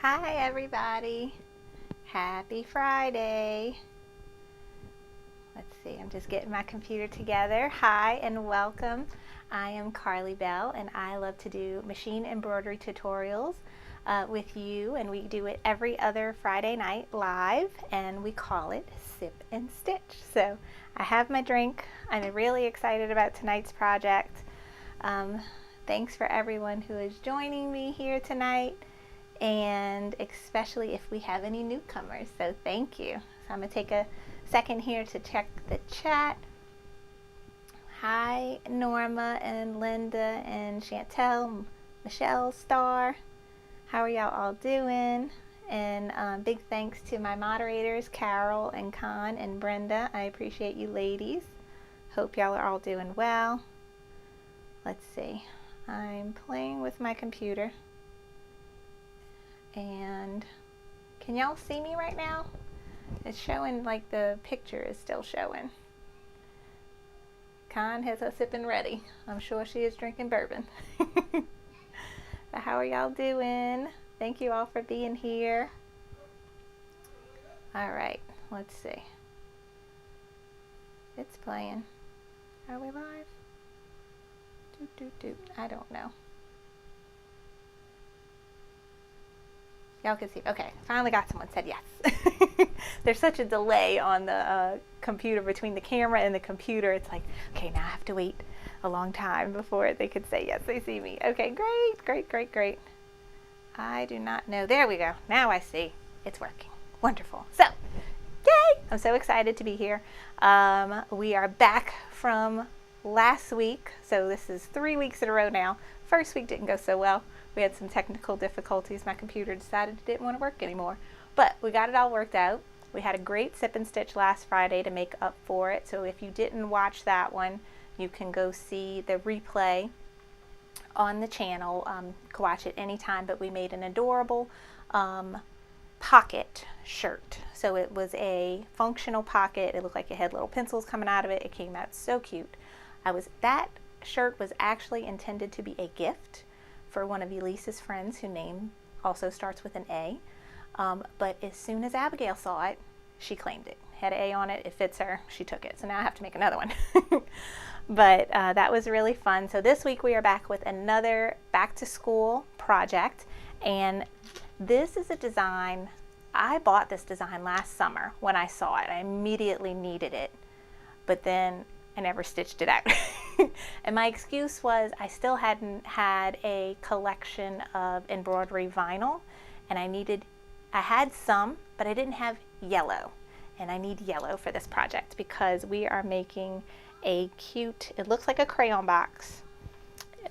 Hi everybody, happy Friday. Let's see, I'm just getting my computer together. Hi and welcome. I am Carly Bell and I love to do machine embroidery tutorials with you, and we do it every other Friday night live, and we call it Sip and Stitch. So I have my drink. I'm really excited about tonight's project. Thanks for everyone who is joining me here tonight, and especially if we have any newcomers, so thank you. So I'm going to take a second here to check the chat. Hi Norma and Linda and Chantel, Michelle, Star. How are y'all all doing? And big thanks to my moderators, Carol and Con and Brenda. I appreciate you ladies. Hope y'all are all doing well. Let's see. I'm playing with my computer. And can y'all see me right now? It's showing like the picture is still showing. Con has her sipping ready. I'm sure she is drinking bourbon. But how are y'all doing? Thank you all for being here. All right, let's see. It's playing. Are we live? I don't know. Y'all can see. Okay, finally got someone said yes. There's such a delay on the computer, between the camera and the computer. It's like, okay, now I have to wait a long time before they could say yes, they see me. Okay, great. I do not know. There we go. Now I see. It's working. Wonderful. So, yay! I'm so excited to be here. We are back from last week. So this is 3 weeks in a row now. First week didn't go so well. We had some technical difficulties. My computer decided it didn't want to work anymore. But we got it all worked out. We had a great sip and stitch last Friday to make up for it. So if you didn't watch that one, you can go see the replay on the channel. You can watch it anytime, but we made an adorable pocket shirt. So it was a functional pocket. It looked like it had little pencils coming out of it. It came out so cute. That shirt was actually intended to be a gift for one of Elise's friends, whose name also starts with an A. But as soon as Abigail saw it, she claimed it. Had an A on it, it fits her, she took it. So now I have to make another one. But that was really fun. So this week we are back with another back to school project. And this is a design, I bought this design last summer when I saw it. I immediately needed it. But then I never stitched it out. And my excuse was I still hadn't had a collection of embroidery vinyl, and I had some, but I didn't have yellow. And I need yellow for this project because we are making a cute, it looks like a crayon box,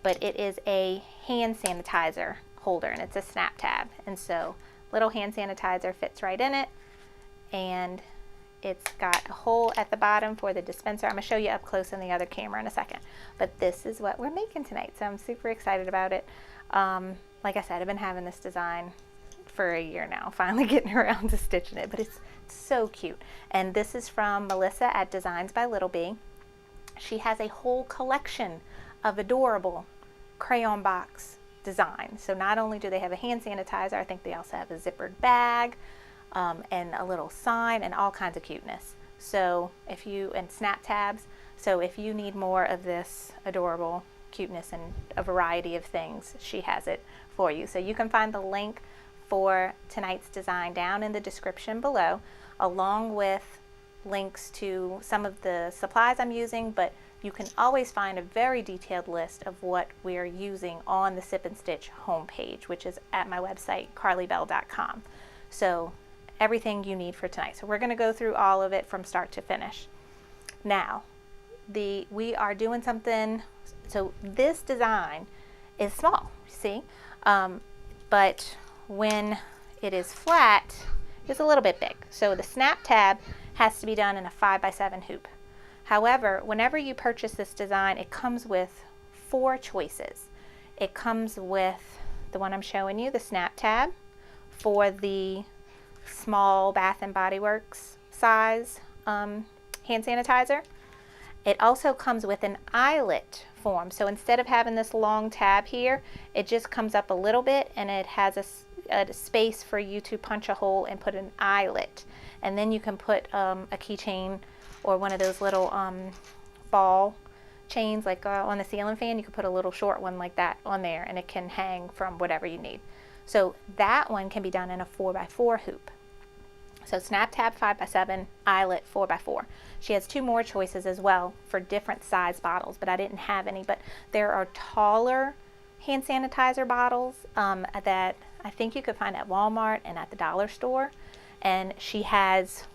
but it is a hand sanitizer holder, and it's a snap tab. And so little hand sanitizer fits right in it, and it's got a hole at the bottom for the dispenser. I'm going to show you up close on the other camera in a second. But this is what we're making tonight, so I'm super excited about it. Like I said, I've been having this design for a year now, finally getting around to stitching it, but it's so cute. And this is from Melissa at Designs by Little Bee. She has a whole collection of adorable crayon box designs. So not only do they have a hand sanitizer, I think they also have a zippered bag, and a little sign and all kinds of cuteness. So and snap tabs. So if you need more of this adorable cuteness and a variety of things, she has it for you. So you can find the link for tonight's design down in the description below, along with links to some of the supplies I'm using, but you can always find a very detailed list of what we're using on the Sip and Stitch homepage, which is at my website, carlybell.com. So everything you need for tonight. So we're going to go through all of it from start to finish. Now, we are doing something, so this design is small, see? But when it is flat, it's a little bit big. So the snap tab has to be done in a 5x7 hoop. However, whenever you purchase this design, it comes with 4 choices. It comes with the one I'm showing you, the snap tab, for the small Bath and Body Works size hand sanitizer. It also comes with an eyelet form. So instead of having this long tab here, it just comes up a little bit, and it has a space for you to punch a hole and put an eyelet, and then you can put a keychain or one of those little ball chains like on the ceiling fan. You can put a little short one like that on there, and it can hang from whatever you need. So that one can be done in a 4x4 hoop. So snap tab 5x7, eyelet 4x4. She has two more choices as well for different size bottles, but I didn't have any. But there are taller hand sanitizer bottles that I think you could find at Walmart and at the dollar store. And she has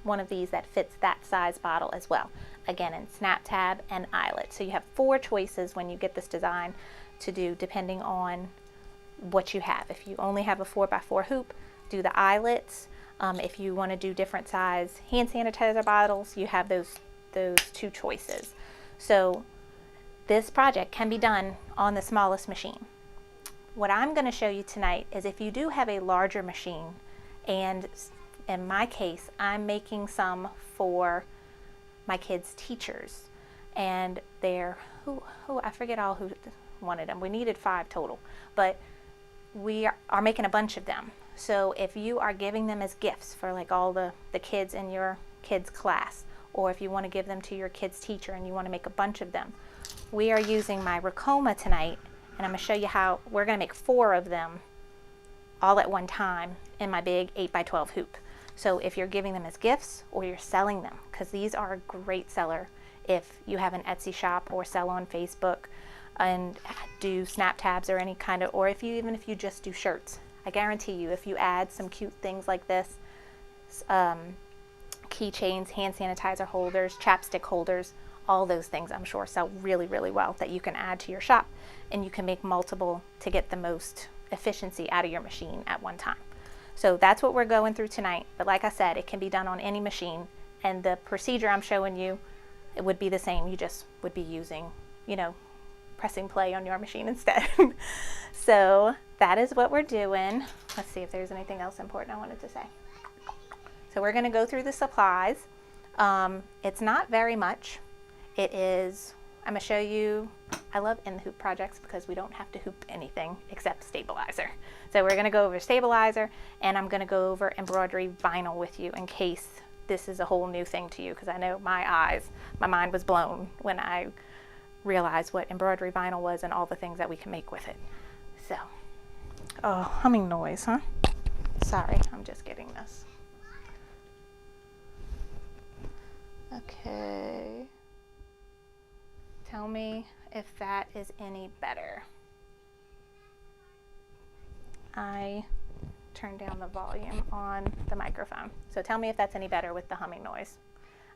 one of these that fits that size bottle as well. Again, in snap tab and eyelet. So you have four choices when you get this design to do depending on what you have. If you only have a 4x4 hoop, do the eyelets. If you want to do different size hand sanitizer bottles, you have those two choices. So this project can be done on the smallest machine. What I'm going to show you tonight is if you do have a larger machine, and in my case, I'm making some for my kids' teachers, and they're, I forget all who wanted them. We needed 5 total, but we are making a bunch of them. So if you are giving them as gifts for like all the kids in your kids' class, or if you want to give them to your kids' teacher and you want to make a bunch of them, we are using my Ricoma tonight, and I'm going to show you how we're going to make 4 of them all at one time in my big 8x12 hoop. So if you're giving them as gifts or you're selling them, because these are a great seller if you have an Etsy shop or sell on Facebook and do snap tabs or any kind of, or even if you just do shirts. I guarantee you, if you add some cute things like this, keychains, hand sanitizer holders, chapstick holders, all those things I'm sure sell really, really well that you can add to your shop, and you can make multiple to get the most efficiency out of your machine at one time. So that's what we're going through tonight. But like I said, it can be done on any machine, and the procedure I'm showing you, it would be the same. You just would be using, pressing play on your machine instead. So that is what we're doing. Let's see if there's anything else important I wanted to say. So we're going to go through the supplies. It's not very much. It is, I'm going to show you, I love in the hoop projects because we don't have to hoop anything except stabilizer. So we're going to go over stabilizer, and I'm going to go over embroidery vinyl with you in case this is a whole new thing to you, because I know my mind was blown when I realized what embroidery vinyl was and all the things that we can make with it. So, oh, humming noise, huh? Sorry, I'm just getting this. Okay. Tell me if that is any better. I turned down the volume on the microphone. So tell me if that's any better with the humming noise.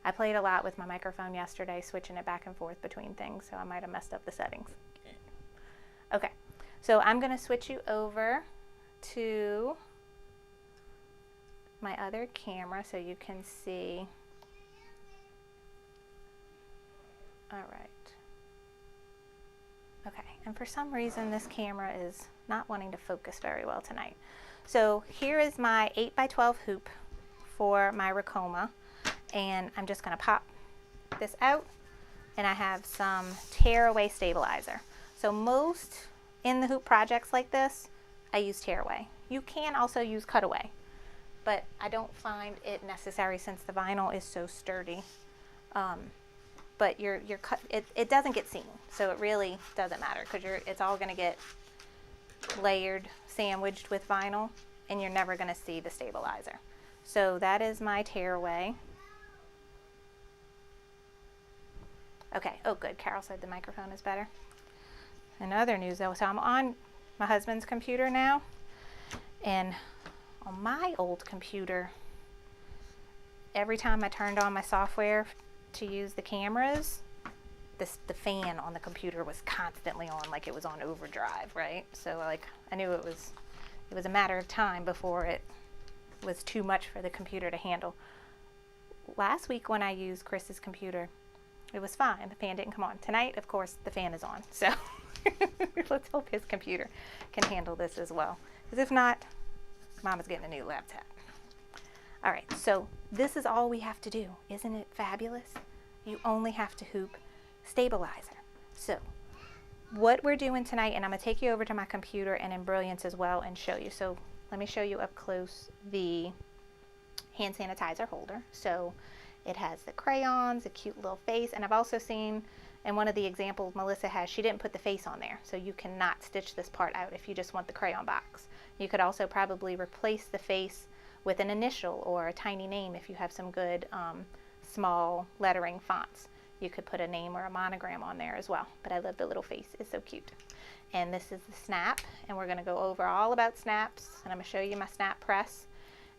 I played a lot with my microphone yesterday, switching it back and forth between things, so I might have messed up the settings. Okay, so I'm going to switch you over to my other camera so you can see. All right. Okay, and for some reason this camera is not wanting to focus very well tonight. So here is my 8x12 hoop for my Ricoma, and I'm just going to pop this out, and I have some Tearaway Stabilizer. So most in the hoop projects like this, I use Tearaway. You can also use Cutaway, but I don't find it necessary since the vinyl is so sturdy. But it doesn't get seen, so it really doesn't matter because it's all going to get layered, sandwiched with vinyl, and you're never going to see the stabilizer. So that is my Tearaway. Okay, oh good, Carol said the microphone is better. In other news though, so I'm on my husband's computer now, and on my old computer, every time I turned on my software to use the cameras, the fan on the computer was constantly on, like it was on overdrive, right? So like I knew it was a matter of time before it was too much for the computer to handle. Last week when I used Chris's computer, it was fine. The fan didn't come on. Tonight, of course, the fan is on. So let's hope his computer can handle this as well. Because if not, Mama's getting a new laptop. All right, so this is all we have to do. Isn't it fabulous? You only have to hoop stabilizer. So what we're doing tonight, and I'm going to take you over to my computer and in Brilliance as well and show you. So let me show you up close the hand sanitizer holder. So it has the crayons, a cute little face, and I've also seen in one of the examples Melissa has, she didn't put the face on there, so you cannot stitch this part out if you just want the crayon box. You could also probably replace the face with an initial or a tiny name if you have some good small lettering fonts. You could put a name or a monogram on there as well, but I love the little face, it's so cute. And this is the snap, and we're going to go over all about snaps, and I'm going to show you my snap press.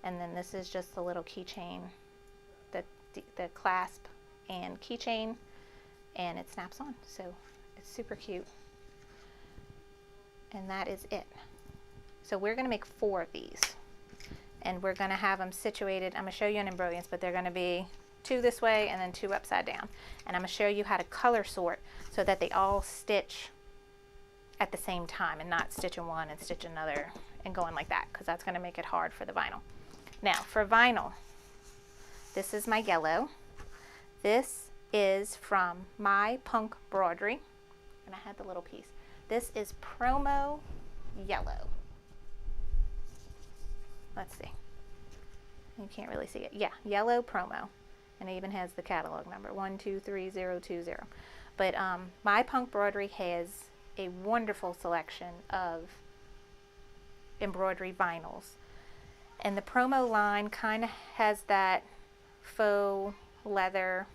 And then this is just the little keychain, the clasp and keychain, and it snaps on, so it's super cute. And that is it. So we're going to make 4 of these, and we're going to have them situated. I'm going to show you in Embroidery, but they're going to be 2 this way and then 2 upside down. And I'm going to show you how to color sort so that they all stitch at the same time and not stitching one and stitch another and going like that, because that's going to make it hard for the vinyl. Now for vinyl, this is my yellow. This is from My Punk Embroidery, and I had the little piece. This is promo yellow. Let's see. You can't really see it. Yeah, yellow promo. And it even has the catalog number, 123020. But My Punk Embroidery has a wonderful selection of embroidery vinyls. And the promo line kind of has that faux leather,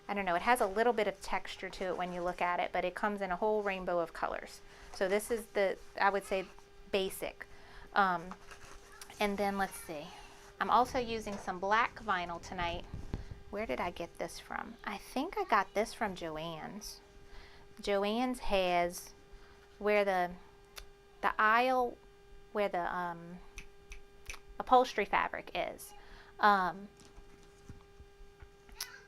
I don't know, it has a little bit of texture to it when you look at it, but it comes in a whole rainbow of colors. So this is the, I would say, basic. And then let's see, I'm also using some black vinyl tonight. Where did I get this from? I think I got this from Joann's. Joann's has where the aisle where the upholstery fabric is.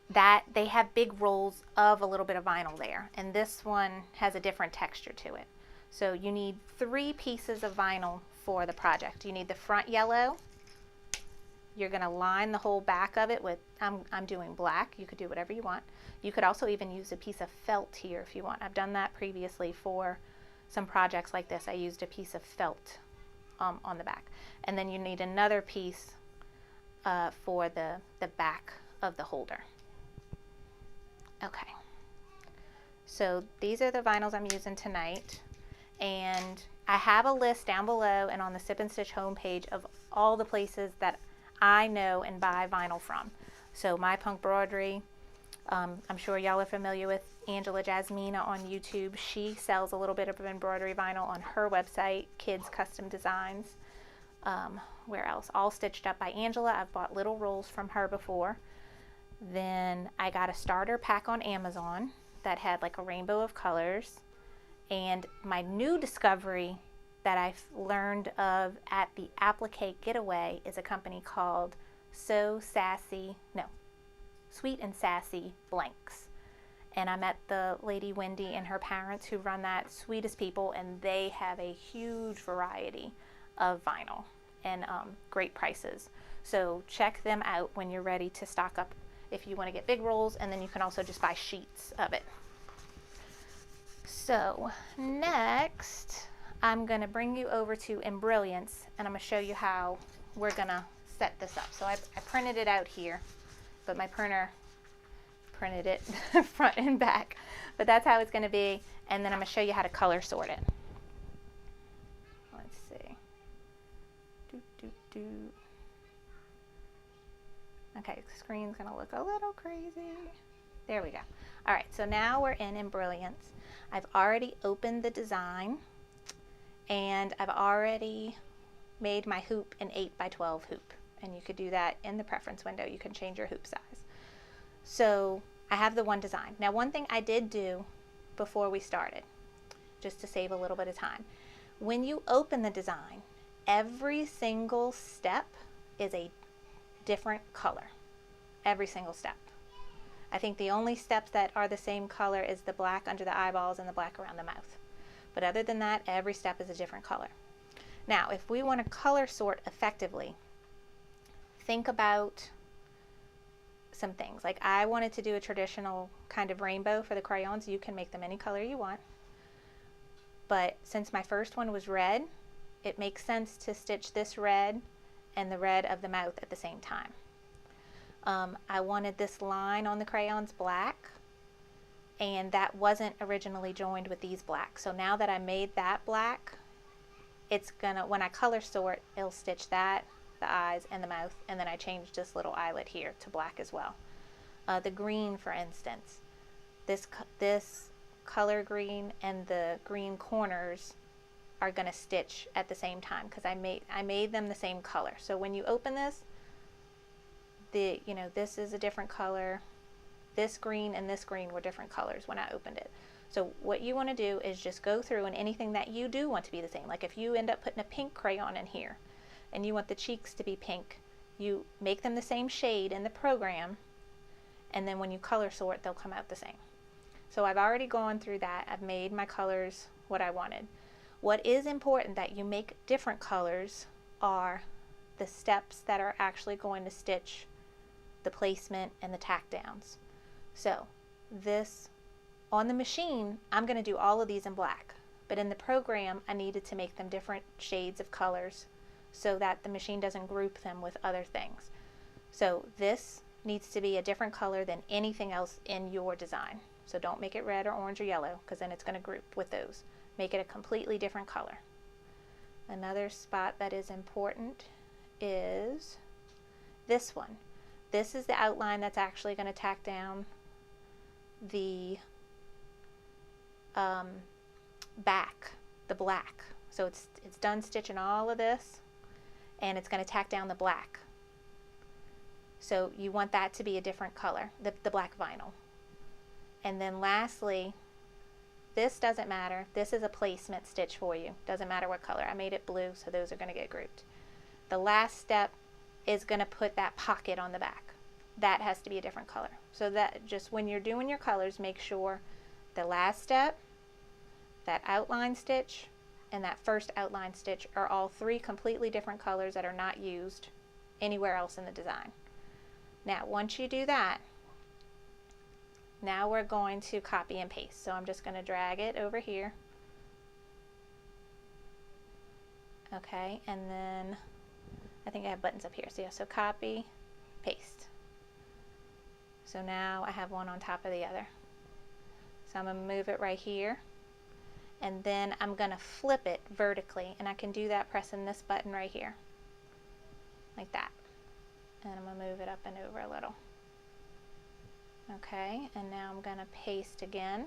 That they have big rolls of a little bit of vinyl there, and this one has a different texture to it. So you need 3 pieces of vinyl for the project. You need the front yellow. You're going to line the whole back of it with, I'm doing black. You could do whatever you want. You could also even use a piece of felt here if you want. I've done that previously for some projects like this. I used a piece of felt on the back. And then you need another piece for the back of the holder. Okay. So these are the vinyls I'm using tonight. And I have a list down below and on the Sip and Stitch homepage of all the places that I know and buy vinyl from. So My Punk Embroidery, I'm sure y'all are familiar with Angela Jasmina on YouTube. She sells a little bit of embroidery vinyl on her website, Kids Custom Designs. Where else? All Stitched Up by Angela. I've bought little rolls from her before. Then I got a starter pack on Amazon that had like a rainbow of colors. And my new discovery that I've learned of at the Applique Getaway is a company called Sweet and Sassy Blanks. And I met the lady Wendy and her parents who run that, sweetest people, and they have a huge variety of vinyl and great prices. So check them out when you're ready to stock up if you want to get big rolls, and then you can also just buy sheets of it. So next, I'm going to bring you over to Embroidery, and I'm going to show you how we're going to set this up. So I printed it out here, but my printer printed it front and back. But that's how it's going to be, and then I'm going to show you how to color sort it. Let's see. Okay, the screen's going to look a little crazy. There we go. All right, so now we're in Embroidery. I've already opened the design, and I've already made my hoop an 8x12 hoop, and you could do that in the preference window. You can change your hoop size. So I have the one design. Now, one thing I did do before we started, just to save a little bit of time, when you open the design, every single step is a different color. Every single step. I think the only steps that are the same color is the black under the eyeballs and the black around the mouth. But other than that, every step is a different color. Now, if we want to color sort effectively, think about some things. Like I wanted to do a traditional kind of rainbow for the crayons. You can make them any color you want. But since my first one was red, it makes sense to stitch this red and the red of the mouth at the same time. I wanted this line on the crayons black, and that wasn't originally joined with these black. So now that I made that black, it's gonna, when I color sort, it'll stitch that, the eyes and the mouth, and then I changed this little eyelet here to black as well. The green, for instance, this color green and the green corners are gonna stitch at the same time because I made them the same color. So when you open this, this is a different color. This green and this green were different colors when I opened it. So what you want to do is just go through, and anything that you do want to be the same, like if you end up putting a pink crayon in here and you want the cheeks to be pink, you make them the same shade in the program, and then when you color sort, they'll come out the same. So I've already gone through that. I've made my colors what I wanted. What is important that you make different colors are the steps that are actually going to stitch the placement and the tack downs. So this, on the machine, I'm going to do all of these in black, but in the program I needed to make them different shades of colors so that the machine doesn't group them with other things. So this needs to be a different color than anything else in your design. So don't make it red or orange or yellow, because then it's going to group with those. Make it a completely different color. Another spot that is important is this one. This is the outline that's actually going to tack down the back, the black. So it's done stitching all of this, and it's going to tack down the black. So you want that to be a different color, the black vinyl. And then lastly, this doesn't matter. This is a placement stitch for you. Doesn't matter what color. I made it blue, so those are going to get grouped. The last step is going to put that pocket on the back. That has to be a different color. So that just when you're doing your colors, make sure the last step, that outline stitch, and that first outline stitch are all three completely different colors that are not used anywhere else in the design. Now, once you do that, now we're going to copy and paste. So I'm just going to drag it over here. Okay, and then I think I have buttons up here. So yeah, so copy, paste. So now I have one on top of the other. So I'm going to move it right here, and then I'm going to flip it vertically, and I can do that pressing this button right here, like that. And I'm going to move it up and over a little. Okay, and now I'm going to paste again.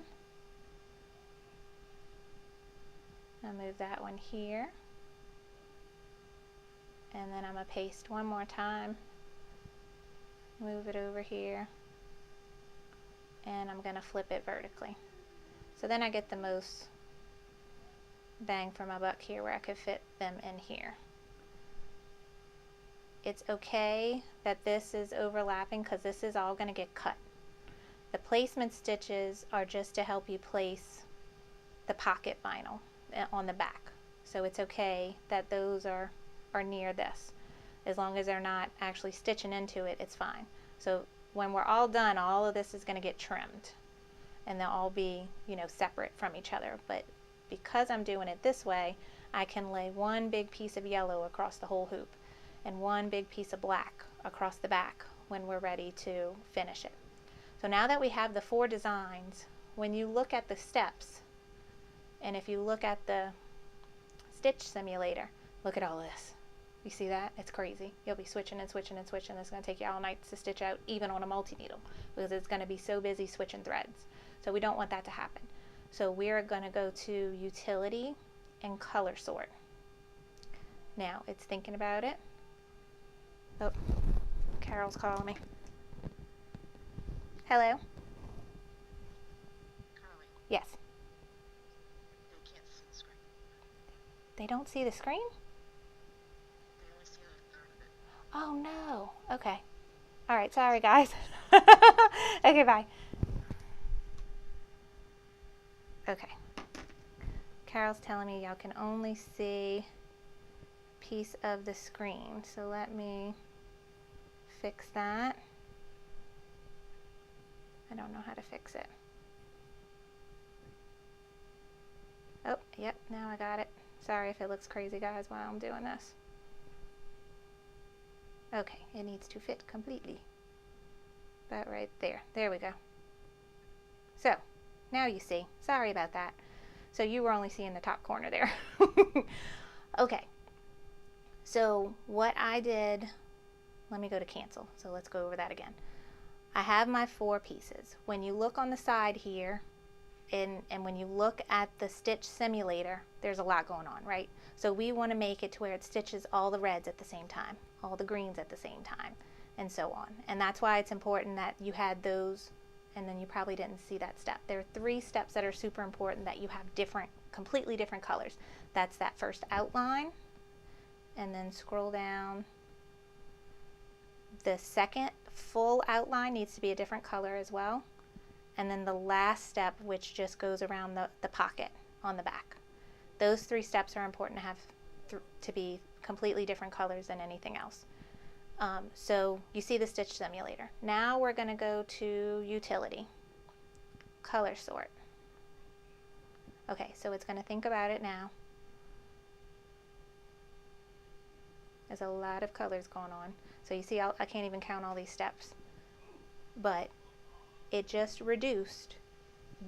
I'll move that one here, and then I'm going to paste one more time, move it over here, and I'm going to flip it vertically. So then I get the most bang for my buck here, where I could fit them in here. It's okay that this is overlapping because this is all going to get cut. The placement stitches are just to help you place the pocket vinyl on the back. So it's okay that those are near this. As long as they're not actually stitching into it, it's fine. So when we're all done, all of this is going to get trimmed, and they'll all be, separate from each other. But because I'm doing it this way, I can lay one big piece of yellow across the whole hoop and one big piece of black across the back when we're ready to finish it. So now that we have the 4 designs, when you look at the steps, and if you look at the stitch simulator, look at all of this. You see that? It's crazy. You'll be switching and switching and switching. It's going to take you all night to stitch out, even on a multi-needle, because it's going to be so busy switching threads. So we don't want that to happen. So we're going to go to Utility and Color Sort. Now it's thinking about it. Oh, Carol's calling me. Hello? Carly, Yes. they can't see the screen. They don't see the screen? They only see a third of it. Oh no. Okay. All right, sorry guys. Okay, bye. Okay. Carol's telling me y'all can only see a piece of the screen. So let me fix that. I don't know how to fix it. Oh, yep, now I got it. Sorry if it looks crazy, guys, while I'm doing this. Okay, it needs to fit completely. About right there. There we go. So, now you see. Sorry about that. So you were only seeing the top corner there. Okay. So what I did, let me go to cancel. So let's go over that again. I have my 4 pieces. When you look on the side here, and when you look at the stitch simulator, there's a lot going on, right? So we want to make it to where it stitches all the reds at the same time, all the greens at the same time, and so on. And that's why it's important that you had those, and then you probably didn't see that step. There are 3 steps that are super important, that you have different, completely different colors. That's that first outline, and then scroll down. The second full outline needs to be a different color as well. And then the last step, which just goes around the pocket on the back. Those 3 steps are important to have to be completely different colors than anything else. So you see the stitch simulator. Now we're going to go to utility, color sort. Okay, so it's going to think about it now. There's a lot of colors going on. So you see, I can't even count all these steps. But it just reduced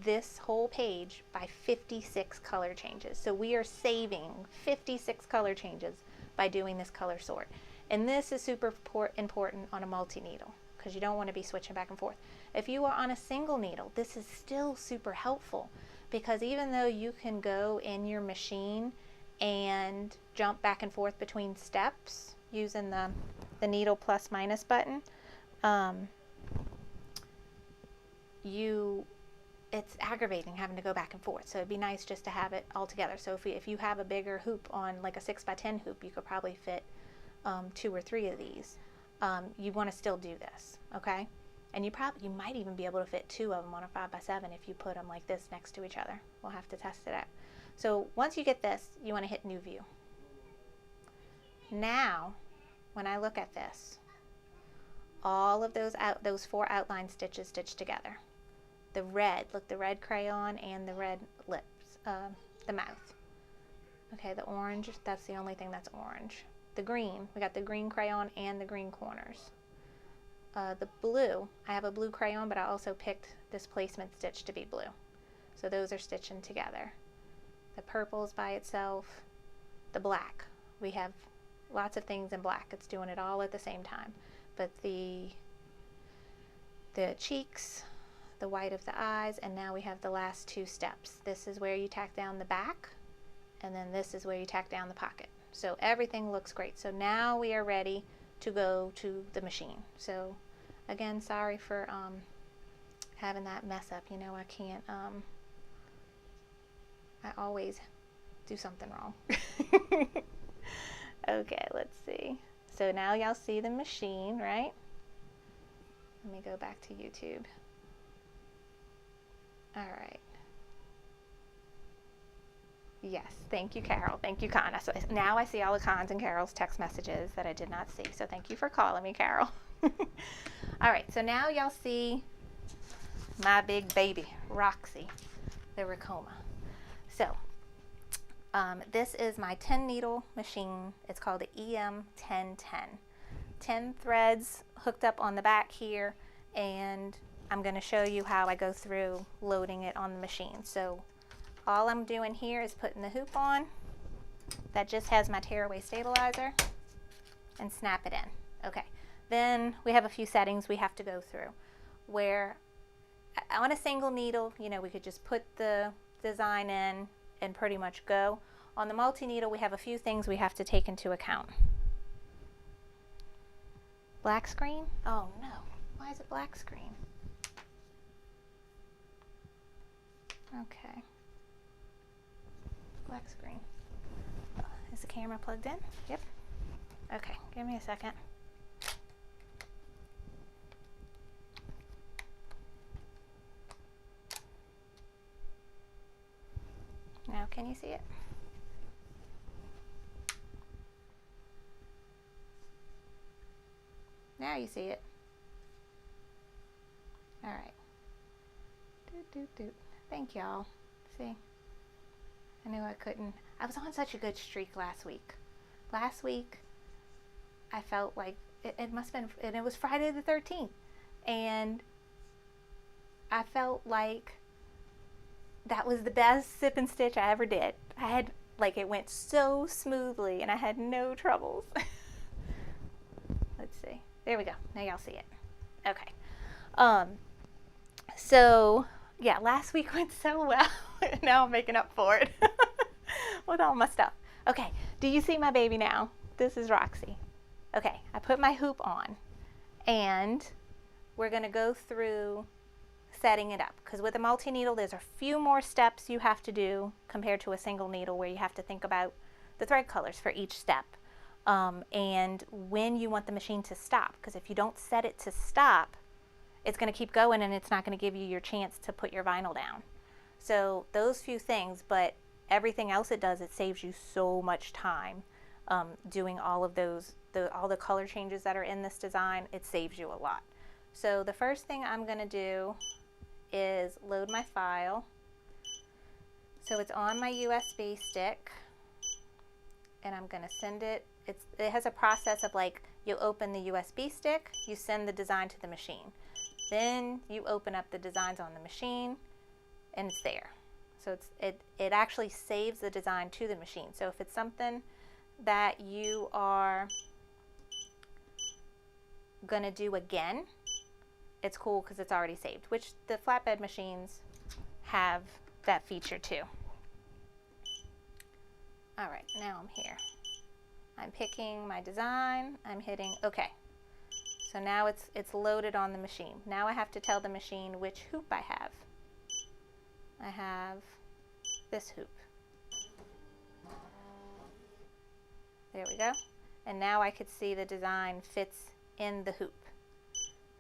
this whole page by 56 color changes. So we are saving 56 color changes by doing this color sort. And this is super important on a multi-needle, because you don't want to be switching back and forth. If you are on a single needle, this is still super helpful, because even though you can go in your machine and jump back and forth between steps using the needle plus minus button, it's aggravating having to go back and forth. So it'd be nice just to have it all together. So if you have a bigger hoop on, like a 6x10 hoop, you could probably fit 2 or 3 of these. You want to still do this, okay? And you might even be able to fit 2 of them on a 5x7 if you put them like this next to each other. We'll have to test it out. So once you get this, you want to hit new view. Now, when I look at this, all of those 4 outline stitches stitched together. The red, look, the red crayon and the red lips, the mouth. Okay, the orange, that's the only thing that's orange. The green, we got the green crayon and the green corners. The blue, I have a blue crayon, but I also picked displacement stitch to be blue. So those are stitching together. The purple's by itself. The black, we have lots of things in black. It's doing it all at the same time. But the cheeks, the white of the eyes, and now we have the last 2 steps. This is where you tack down the back, and then this is where you tack down the pocket. So everything looks great. So now we are ready to go to the machine. So again, sorry for having that mess up. You know, I can't, I always do something wrong. Okay, let's see. So now y'all see the machine, right? Let me go back to YouTube. All right. Yes, thank you, Carol. Thank you, Con. So now I see all of Con's and Carol's text messages that I did not see. So thank you for calling me, Carol. All right, so now y'all see my big baby, Roxy, the Ricoma. So this is my 10 needle machine. It's called the EM1010. 10 threads hooked up on the back here, and I'm going to show you how I go through loading it on the machine. So all I'm doing here is putting the hoop on. That just has my Tearaway Stabilizer, and snap it in. Okay, then we have a few settings we have to go through. Where on a single needle, you know, we could just put the design in and pretty much go. On the multi-needle, we have a few things we have to take into account. Black screen? Oh no, why is it black screen? Okay. Black screen. Is the camera plugged in? Yep. Okay, give me a second. Now, can you see it? Now you see it. All right. Thank y'all. See? I knew I couldn't. I was on such a good streak last week. Last week, I felt like it must have been, and it was Friday the 13th. And I felt like that was the best sip and stitch I ever did. I had, like, it went so smoothly and I had no troubles. Let's see. There we go. Now y'all see it. Okay. So yeah, last week went so well. Now I'm making up for it with all my stuff. Okay, do you see my baby now? This is Roxy. Okay, I put my hoop on and we're gonna go through setting it up, because with a multi-needle there's a few more steps you have to do compared to a single needle, where you have to think about the thread colors for each step, and when you want the machine to stop, because if you don't set it to stop, it's going to keep going and it's not going to give you your chance to put your vinyl down. So those few things, but everything else it does, it saves you so much time doing all of those, all the color changes that are in this design. It saves you a lot. So the first thing I'm going to do is load my file. So it's on my USB stick and I'm going to send it. It has a process of, like, you open the USB stick, you send the design to the machine. Then you open up the designs on the machine and it's there. So it actually saves the design to the machine. So if it's something that you are gonna do again, it's cool because it's already saved, which the flatbed machines have that feature too. All right, now I'm here. I'm picking my design, I'm hitting OK. So now it's loaded on the machine. Now I have to tell the machine which hoop I have. I have this hoop. There we go. And now I could see the design fits in the hoop.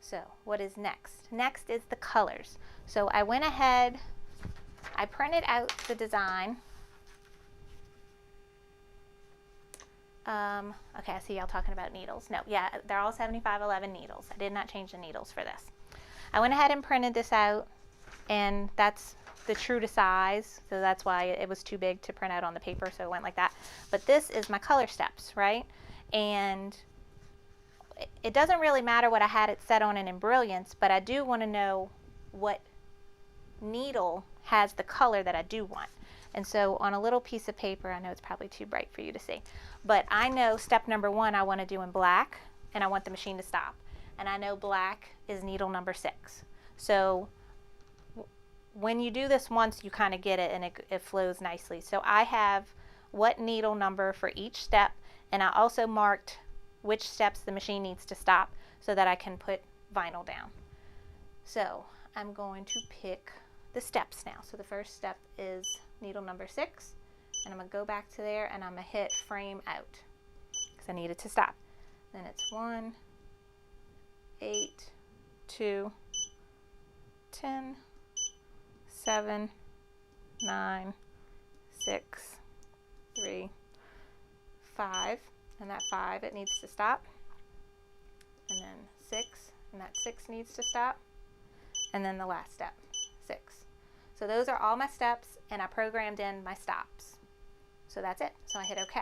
So what is next? Next is the colors. So I went ahead, I printed out the design. Okay, I see y'all talking about needles. No, yeah, they're all 7511 needles. I did not change the needles for this. I went ahead and printed this out, and that's the true to size, so that's why it was too big to print out on the paper, so it went like that. But this is my color steps, right? And it doesn't really matter what I had it set on in Embrilliance, but I do want to know what needle has the color that I do want. And so on a little piece of paper, I know it's probably too bright for you to see, but I know step number 1 I want to do in black, and I want the machine to stop. And I know black is needle number 6. So when you do this once, you kind of get it, and it flows nicely. So I have what needle number for each step, and I also marked which steps the machine needs to stop so that I can put vinyl down. So I'm going to pick the steps now. So the first step is needle number 6, and I'm going to go back to there and I'm going to hit frame out because I need it to stop. Then it's 1, 8, 2, 10, 7, 9, 6, 3, 5, and that 5, it needs to stop, and then 6, and that 6 needs to stop, and then the last step, 6. So those are all my steps, and I programmed in my stops. So that's it. So I hit OK.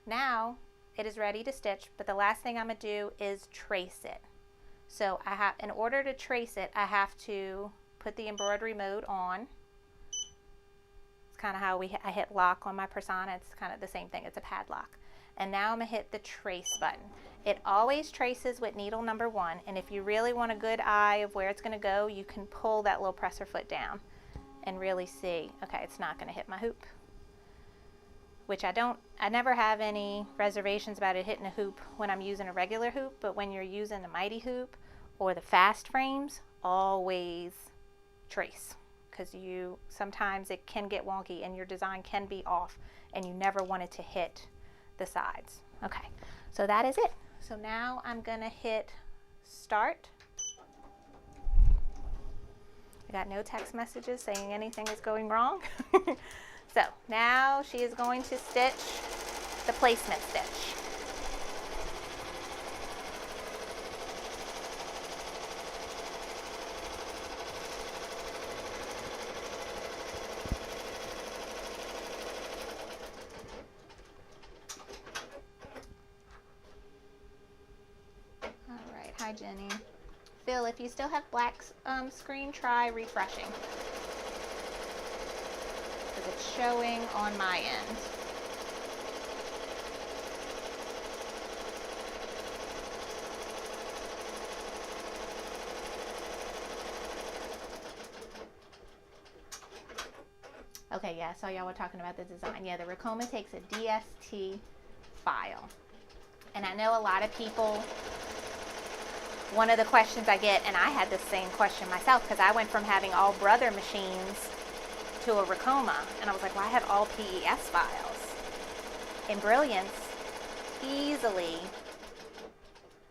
Now it is ready to stitch, but the last thing I'm going to do is trace it. So I have, in order to trace it, I have to put the embroidery mode on. It's kind of how I hit lock on my Persona. It's kind of the same thing. It's a padlock. And now I'm going to hit the trace button. It always traces with needle number 1, and if you really want a good eye of where it's going to go, you can pull that little presser foot down and really see, okay, it's not going to hit my hoop. Which I never have any reservations about it hitting a hoop when I'm using a regular hoop, but when you're using the Mighty hoop or the fast frames, always trace, because sometimes it can get wonky and your design can be off and you never want it to hit the sides. Okay, so that is it. So now I'm gonna hit start. I got no text messages saying anything is going wrong. So now she is going to stitch the placement stitch. Jenny. Phil, if you still have black screen, try refreshing. Because it's showing on my end. Okay, yeah, so y'all were talking about the design. Yeah, the Ricoma takes a DST file. And I know a lot of people, one of the questions I get, and I had the same question myself, because I went from having all Brother machines to a Ricoma, and I was like, well, I have all PES files. And Brilliance easily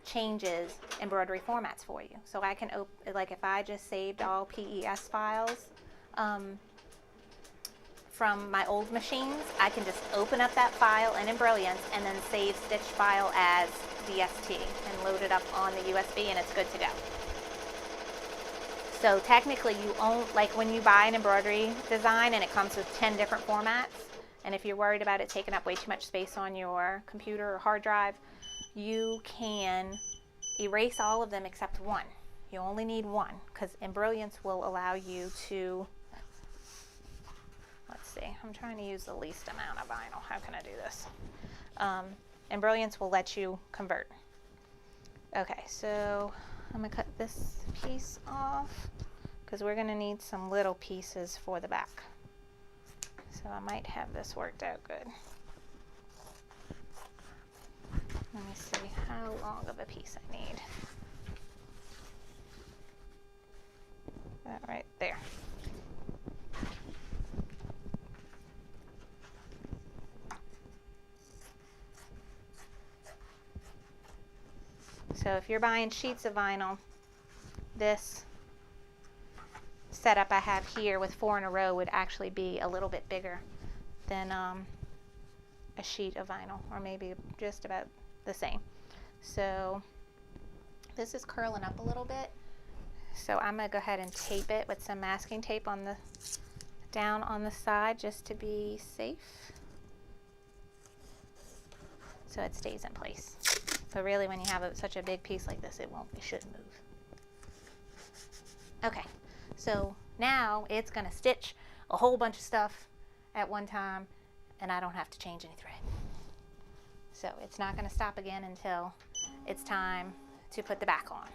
changes embroidery formats for you. So I can, like if I just saved all PES files, from my old machines, I can just open up that file in Brilliance and then save stitch file as DST and load it up on the USB, and it's good to go. So technically you own, like when you buy an embroidery design and it comes with 10 different formats, and if you're worried about it taking up way too much space on your computer or hard drive, you can erase all of them except one. You only need one, because Brilliance will allow you to, let's see, I'm trying to use the least amount of vinyl. How can I do this? And Brilliance will let you convert. Okay, so I'm gonna cut this piece off because we're gonna need some little pieces for the back. So I might have this worked out good. Let me see how long of a piece I need. That right there. So if you're buying sheets of vinyl, this setup I have here with 4 in a row would actually be a little bit bigger than a sheet of vinyl, or maybe just about the same. So this is curling up a little bit. So I'm gonna go ahead and tape it with some masking tape on the down on the side just to be safe, so it stays in place. So really, when you have such a big piece like this, it shouldn't move. Okay, so now it's gonna stitch a whole bunch of stuff at one time, and I don't have to change any thread. So it's not gonna stop again until it's time to put the back on.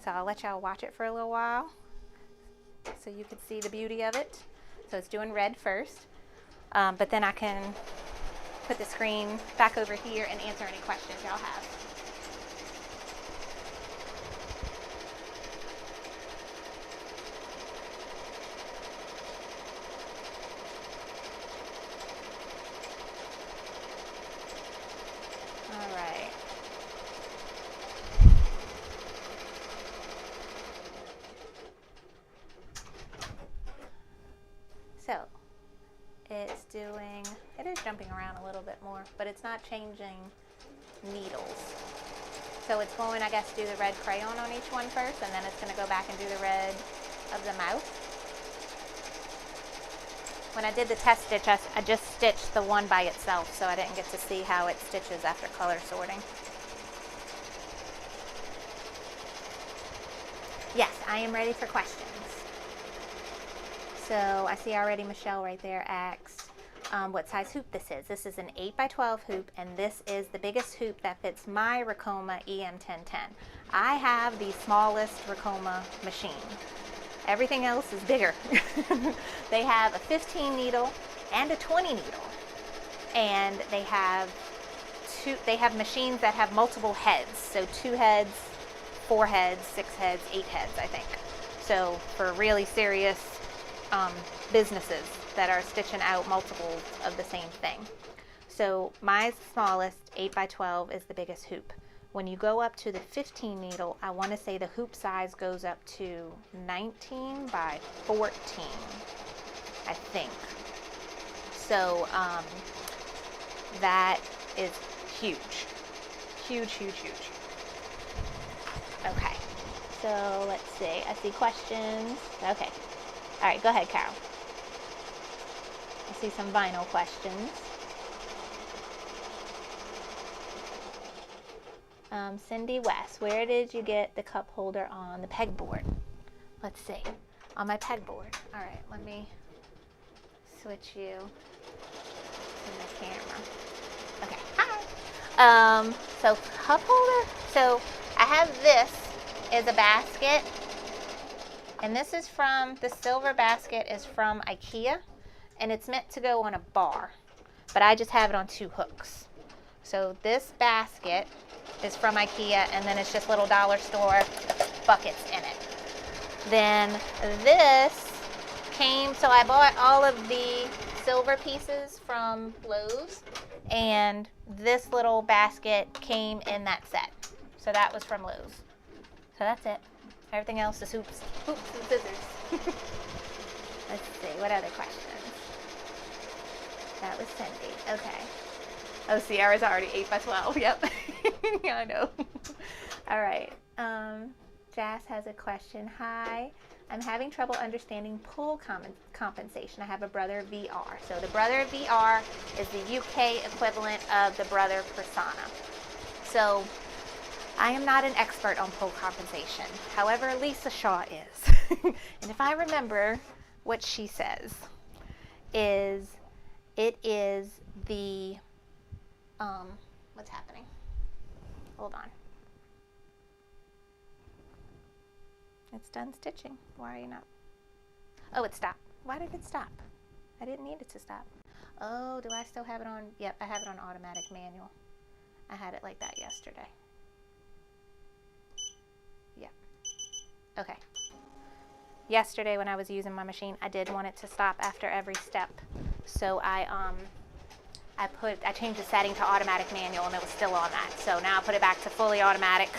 So I'll let y'all watch it for a little while so you can see the beauty of it. So it's doing red first, but then I can put the screen back over here and answer any questions y'all have. All right. So it is jumping around a little bit more, but it's not changing needles. So it's going, I guess, do the red crayon on each one first, and then it's going to go back and do the red of the mouth. When I did the test stitch, I just stitched the one by itself, so I didn't get to see how it stitches after color sorting. Yes, I am ready for questions. So I see already Michelle right there asks what size hoop this is. This is an 8x12 hoop, and this is the biggest hoop that fits my Ricoma EM1010. I have the smallest Ricoma machine. Everything else is bigger. They have a 15 needle and a 20 needle, and they have machines that have multiple heads. So 2 heads, 4 heads, 6 heads, 8 heads, I think. So for really serious businesses that are stitching out multiples of the same thing. So my smallest 8x12 is the biggest hoop. When you go up to the 15 needle, I want to say the hoop size goes up to 19 by 14, I think. So that is huge. Huge, huge, huge. Okay, so let's see. I see questions. Okay. All right, go ahead, Carol. I see some vinyl questions. Cindy West, where did you get the cup holder on the pegboard? Let's see. On my pegboard. All right, let me switch you to the camera. Okay, hi. So cup holder. So I have this is a basket, and this is from, the silver basket is from IKEA, and it's meant to go on a bar, but I just have it on 2 hooks. So this basket is from IKEA, and then it's just little dollar store buckets in it. Then this came, so I bought all of the silver pieces from Lowe's, and this little basket came in that set. So that was from Lowe's. So that's it. Everything else is hoops and scissors. Let's see, what other questions? That was Cindy. Okay. Oh, Sierra's already 8 by 12. Yep. Yeah, I know. All right. Jas has a question. Hi. I'm having trouble understanding pull compensation. I have a Brother VR. So the Brother VR is the UK equivalent of the Brother Persona. So I am not an expert on pull compensation. However, Lisa Shaw is. And if I remember what she says, it is the, what's happening? Hold on. It's done stitching. Why are you not? Oh, it stopped. Why did it stop? I didn't need it to stop. Oh, do I still have it on? Yep, I have it on automatic manual. I had it like that yesterday. Yep. Okay. Yesterday when I was using my machine, I did want it to stop after every step. So I changed the setting to automatic manual, and it was still on that. So now I put it back to fully automatic.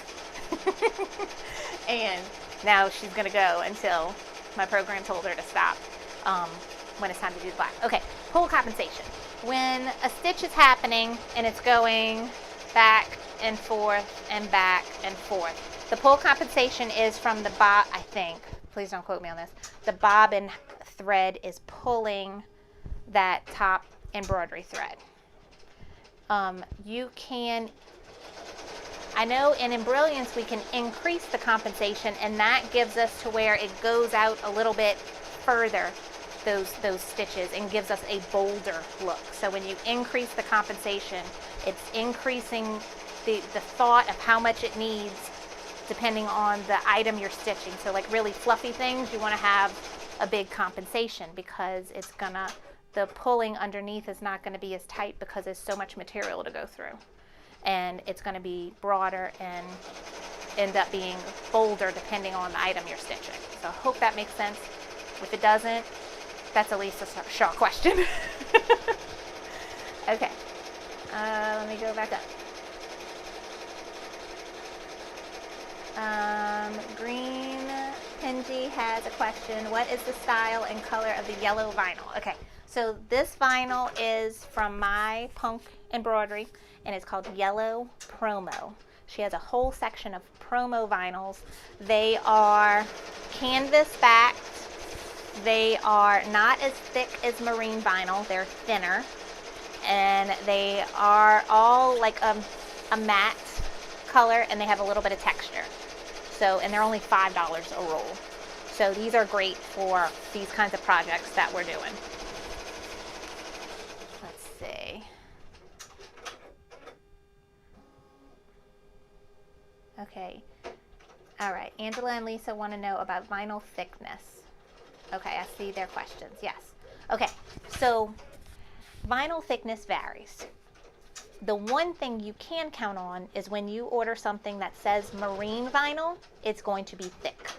And now she's going to go until my program told her to stop when it's time to do the black. Okay, pull compensation. When a stitch is happening and it's going back and forth and back and forth, the pull compensation is from the bob, I think. Please don't quote me on this. The bobbin thread is pulling that top embroidery thread. You can, I know in Embrilliance we can increase the compensation, and that gives us to where it goes out a little bit further, those stitches, and gives us a bolder look. So when you increase the compensation, it's increasing the thought of how much it needs depending on the item you're stitching. So like really fluffy things, you want to have a big compensation because it's gonna, the pulling underneath is not going to be as tight because there's so much material to go through. And it's going to be broader and end up being bolder depending on the item you're stitching. So I hope that makes sense. If it doesn't, that's a Lisa Shaw question. Okay, let me go back up. Green Pingy has a question. What is the style and color of the yellow vinyl? Okay, so this vinyl is from my Punk Embroidery, and it's called Yellow Promo. She has a whole section of promo vinyls. They are canvas backed. They are not as thick as marine vinyl. They're thinner, and they are all like a matte color, and they have a little bit of texture. So, and they're only $5 a roll. So these are great for these kinds of projects that we're doing. Let's see. Okay. All right. Angela and Lisa want to know about vinyl thickness. Okay, I see their questions. Yes. Okay. So vinyl thickness varies. The one thing you can count on is when you order something that says marine vinyl, it's going to be thick.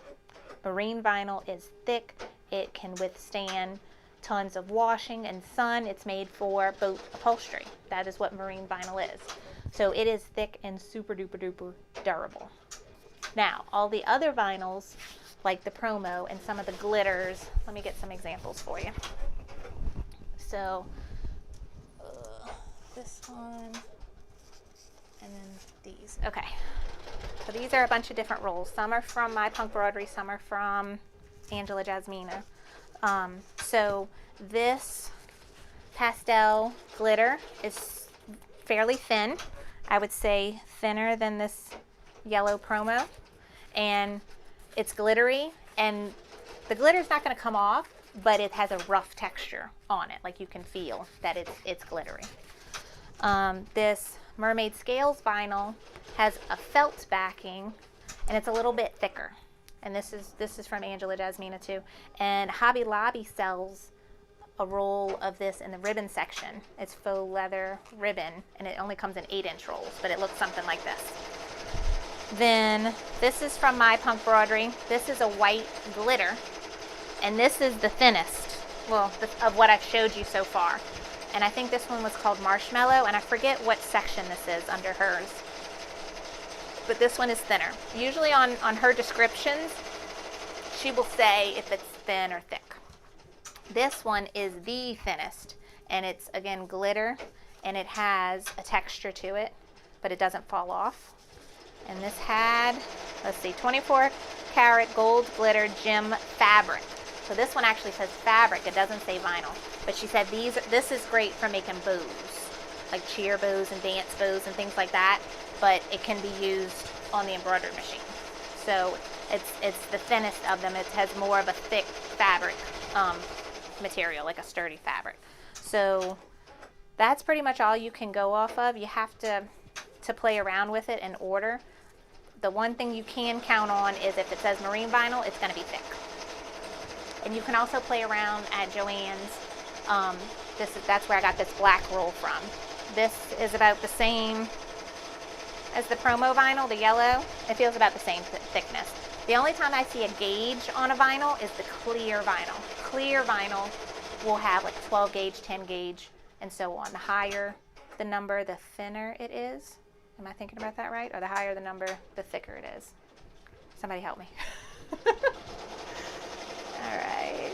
Marine vinyl is thick. It can withstand tons of washing and sun. It's made for boat upholstery. That is what marine vinyl is. So it is thick and super duper duper durable. Now, all the other vinyls, like the promo and some of the glitters, let me get some examples for you. So this one, and then these. Okay, so these are a bunch of different rolls. Some are from my Punk Embroidery, some are from Angela Jasmina. So this pastel glitter is fairly thin. I would say thinner than this yellow promo, and it's glittery, and the glitter's not going to come off, but it has a rough texture on it, like you can feel that it's glittery. This Mermaid Scales vinyl has a felt backing, and it's a little bit thicker. And this is from Angela Jasmina too. And Hobby Lobby sells a roll of this in the ribbon section. It's faux leather ribbon, and it only comes in 8-inch rolls, but it looks something like this. Then this is from My Punk Embroidery. This is a white glitter, and this is the thinnest, well, of what I've showed you so far. And I think this one was called Marshmallow, and I forget what section this is under hers. But this one is thinner. Usually on her descriptions, she will say if it's thin or thick. This one is the thinnest, and it's, again, glitter, and it has a texture to it, but it doesn't fall off. And this had, let's see, 24 karat gold glitter gem fabric. So this one actually says fabric, it doesn't say vinyl. But she said this is great for making bows, like cheer bows and dance bows and things like that, but it can be used on the embroidery machine. So it's the thinnest of them. It has more of a thick fabric material, like a sturdy fabric. So that's pretty much all you can go off of. You have to play around with it and order. The one thing you can count on is if it says marine vinyl, it's going to be thick. And you can also play around at Joann's. That's where I got this black roll from. This is about the same as the promo vinyl, the yellow. It feels about the same thickness. The only time I see a gauge on a vinyl is the clear vinyl. Clear vinyl will have like 12 gauge, 10 gauge, and so on. The higher the number, the thinner it is. Am I thinking about that right? Or the higher the number, the thicker it is. Somebody help me. All right.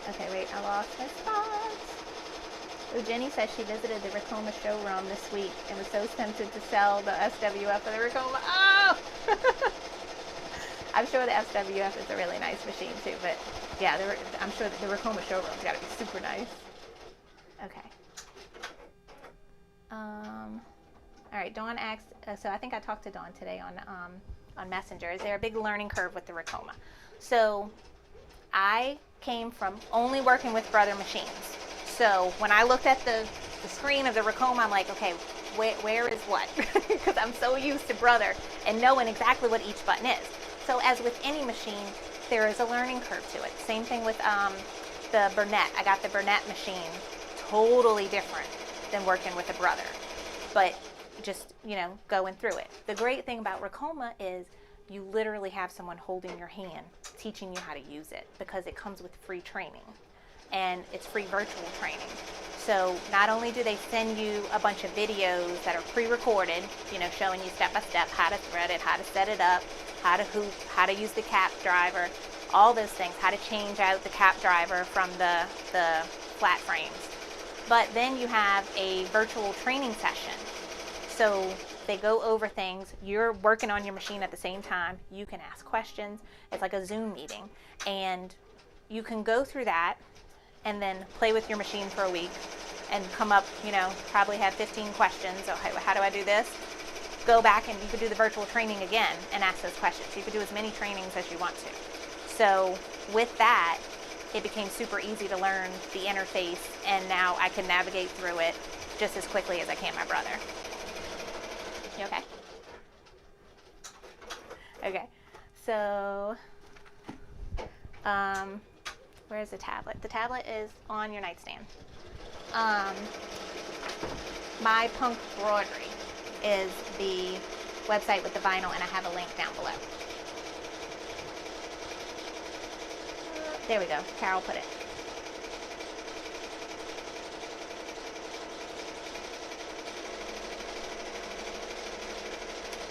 Okay, wait, I lost my spots. Oh, Jenny says she visited the Ricoma showroom this week and was so tempted to sell the SWF of the Ricoma. Oh! I'm sure the SWF is a really nice machine too, but yeah, I'm sure that the Ricoma showroom's got to be super nice. Okay. All right, Dawn asked, so I think I talked to Dawn today on Messenger. Is there a big learning curve with the Ricoma? So I came from only working with Brother machines. So when I looked at the screen of the Ricoma, I'm like, okay, where is what? Because I'm so used to Brother and knowing exactly what each button is. So as with any machine, there is a learning curve to it. Same thing with the Burnett. I got the Burnett machine, totally different than working with a Brother, but just, you know, going through it. The great thing about Ricoma is you literally have someone holding your hand, teaching you how to use it, because it comes with free training, and it's free virtual training. So not only do they send you a bunch of videos that are pre-recorded, you know, showing you step by step how to thread it, how to set it up, how to hoop, how to use the cap driver, all those things, how to change out the cap driver from the flat frames. But then you have a virtual training session. So they go over things. You're working on your machine at the same time. You can ask questions. It's like a Zoom meeting. And you can go through that and then play with your machine for a week and come up, you know, probably have 15 questions. So how do I do this? Go back and you could do the virtual training again and ask those questions. You could do as many trainings as you want to. So with that, it became super easy to learn the interface, and now I can navigate through it just as quickly as I can my Brother. You okay? Okay, so where's the tablet? The tablet is on your nightstand. My Punk Embroidery is the website with the vinyl, and I have a link down below. There we go. Carol put it.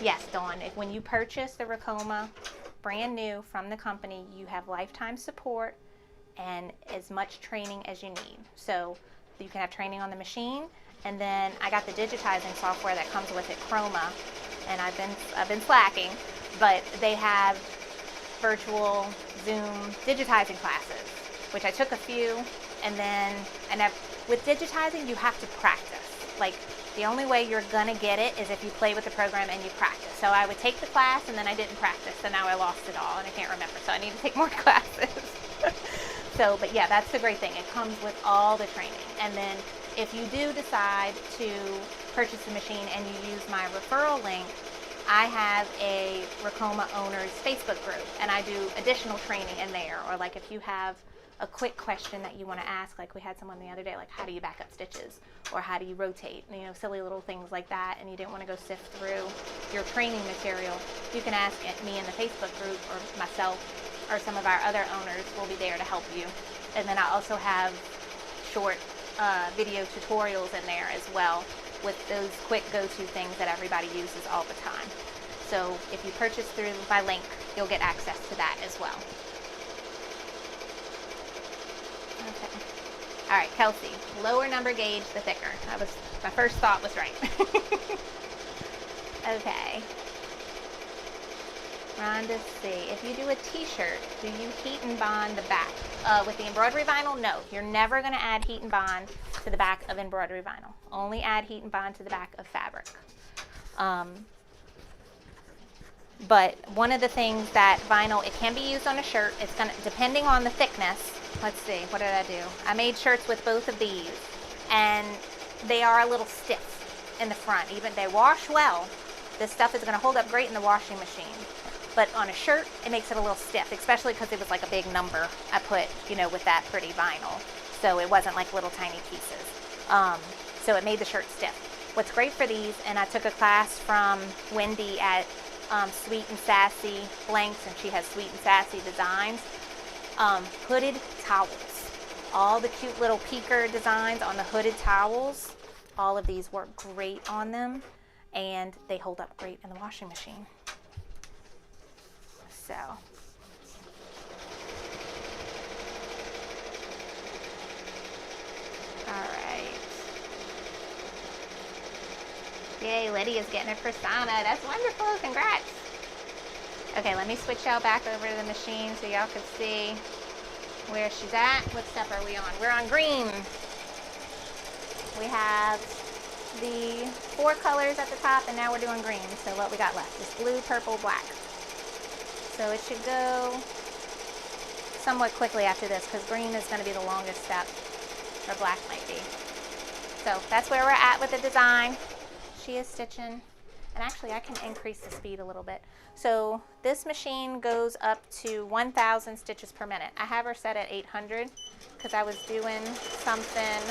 Yes, Dawn. When you purchase the Ricoma brand new from the company, you have lifetime support and as much training as you need. So you can have training on the machine, and then I got the digitizing software that comes with it, Chroma, and I've been slacking, but they have virtual Zoom digitizing classes, which I took a few, and with digitizing you have to practice. like, the only way you're gonna get it is if you play with the program and you practice. So I would take the class and then I didn't practice, so now I lost it all and I can't remember. So I need to take more classes. So, but yeah, that's the great thing. It comes with all the training. And then if you do decide to purchase the machine and you use my referral link, I have a Ricoma owners Facebook group, and I do additional training in there. Or like if you have a quick question that you want to ask, like we had someone the other day, like how do you back up stitches, or how do you rotate, you know, silly little things like that, and you didn't want to go sift through your training material, you can ask me in the Facebook group, or myself, or some of our other owners will be there to help you. And then I also have short video tutorials in there as well, with those quick go-to things that everybody uses all the time. So if you purchase through my link, you'll get access to that as well. Okay. All right, Kelsey, lower number gauge, the thicker. That was, my first thought was right. Okay. Rhonda C, if you do a t-shirt, do you heat and bond the back? With the embroidery vinyl, no. You're never going to add heat and bond to the back of embroidery vinyl. Only add heat and bond to the back of fabric. But one of the things that vinyl, it can be used on a shirt. It's going to, depending on the thickness. Let's see, what did I do? I made shirts with both of these, and they are a little stiff in the front. Even they wash well. This stuff is going to hold up great in the washing machine. But on a shirt, it makes it a little stiff, especially because it was like a big number I put, you know, with that pretty vinyl. So it wasn't like little tiny pieces. So it made the shirt stiff. What's great for these, and I took a class from Wendy at Sweet and Sassy Blanks, and she has Sweet and Sassy designs. Hooded towels. All the cute little peeker designs on the hooded towels, all of these work great on them, and they hold up great in the washing machine. So, all right. Yay, Lydia's getting her persona. That's wonderful. Congrats. Okay, let me switch y'all back over to the machine so y'all can see where she's at. What step are we on? We're on green. We have the 4 colors at the top, and now we're doing green. So what we got left is blue, purple, black. So it should go somewhat quickly after this, because green is going to be the longest step, or black might be. So that's where we're at with the design. She is stitching, and actually I can increase the speed a little bit. So this machine goes up to 1,000 stitches per minute. I have her set at 800 because I was doing something.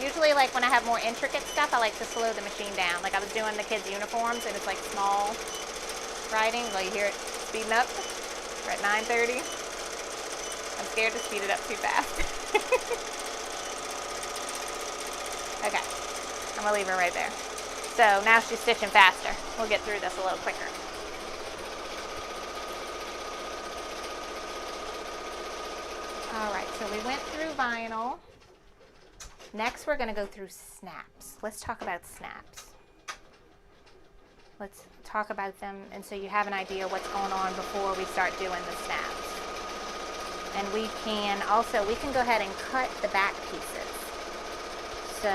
Usually, like when I have more intricate stuff, I like to slow the machine down. Like I was doing the kids' uniforms, and it's like small writing. Well, you hear it speeding up. We're at 9:30. I'm scared to speed it up too fast. Okay, I'm gonna leave her right there. So now she's stitching faster. We'll get through this a little quicker. All right, so we went through vinyl. Next, we're gonna go through snaps. Let's talk about snaps. Let's talk about them, and so you have an idea what's going on before we start doing the snaps. And we can also, we can go ahead and cut the back pieces. So,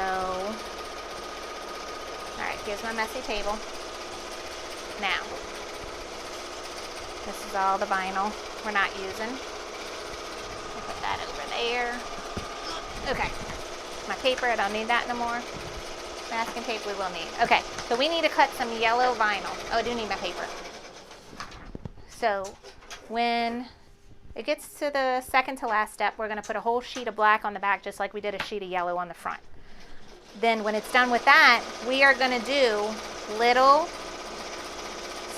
all right, here's my messy table. Now, this is all the vinyl we're not using. I'll put that over there. Okay, my paper, I don't need that no more. Masking tape we will need. Okay, so we need to cut some yellow vinyl. Oh, I do need my paper. So when it gets to the second to last step, we're going to put a whole sheet of black on the back, just like we did a sheet of yellow on the front. Then when it's done with that, we are going to do little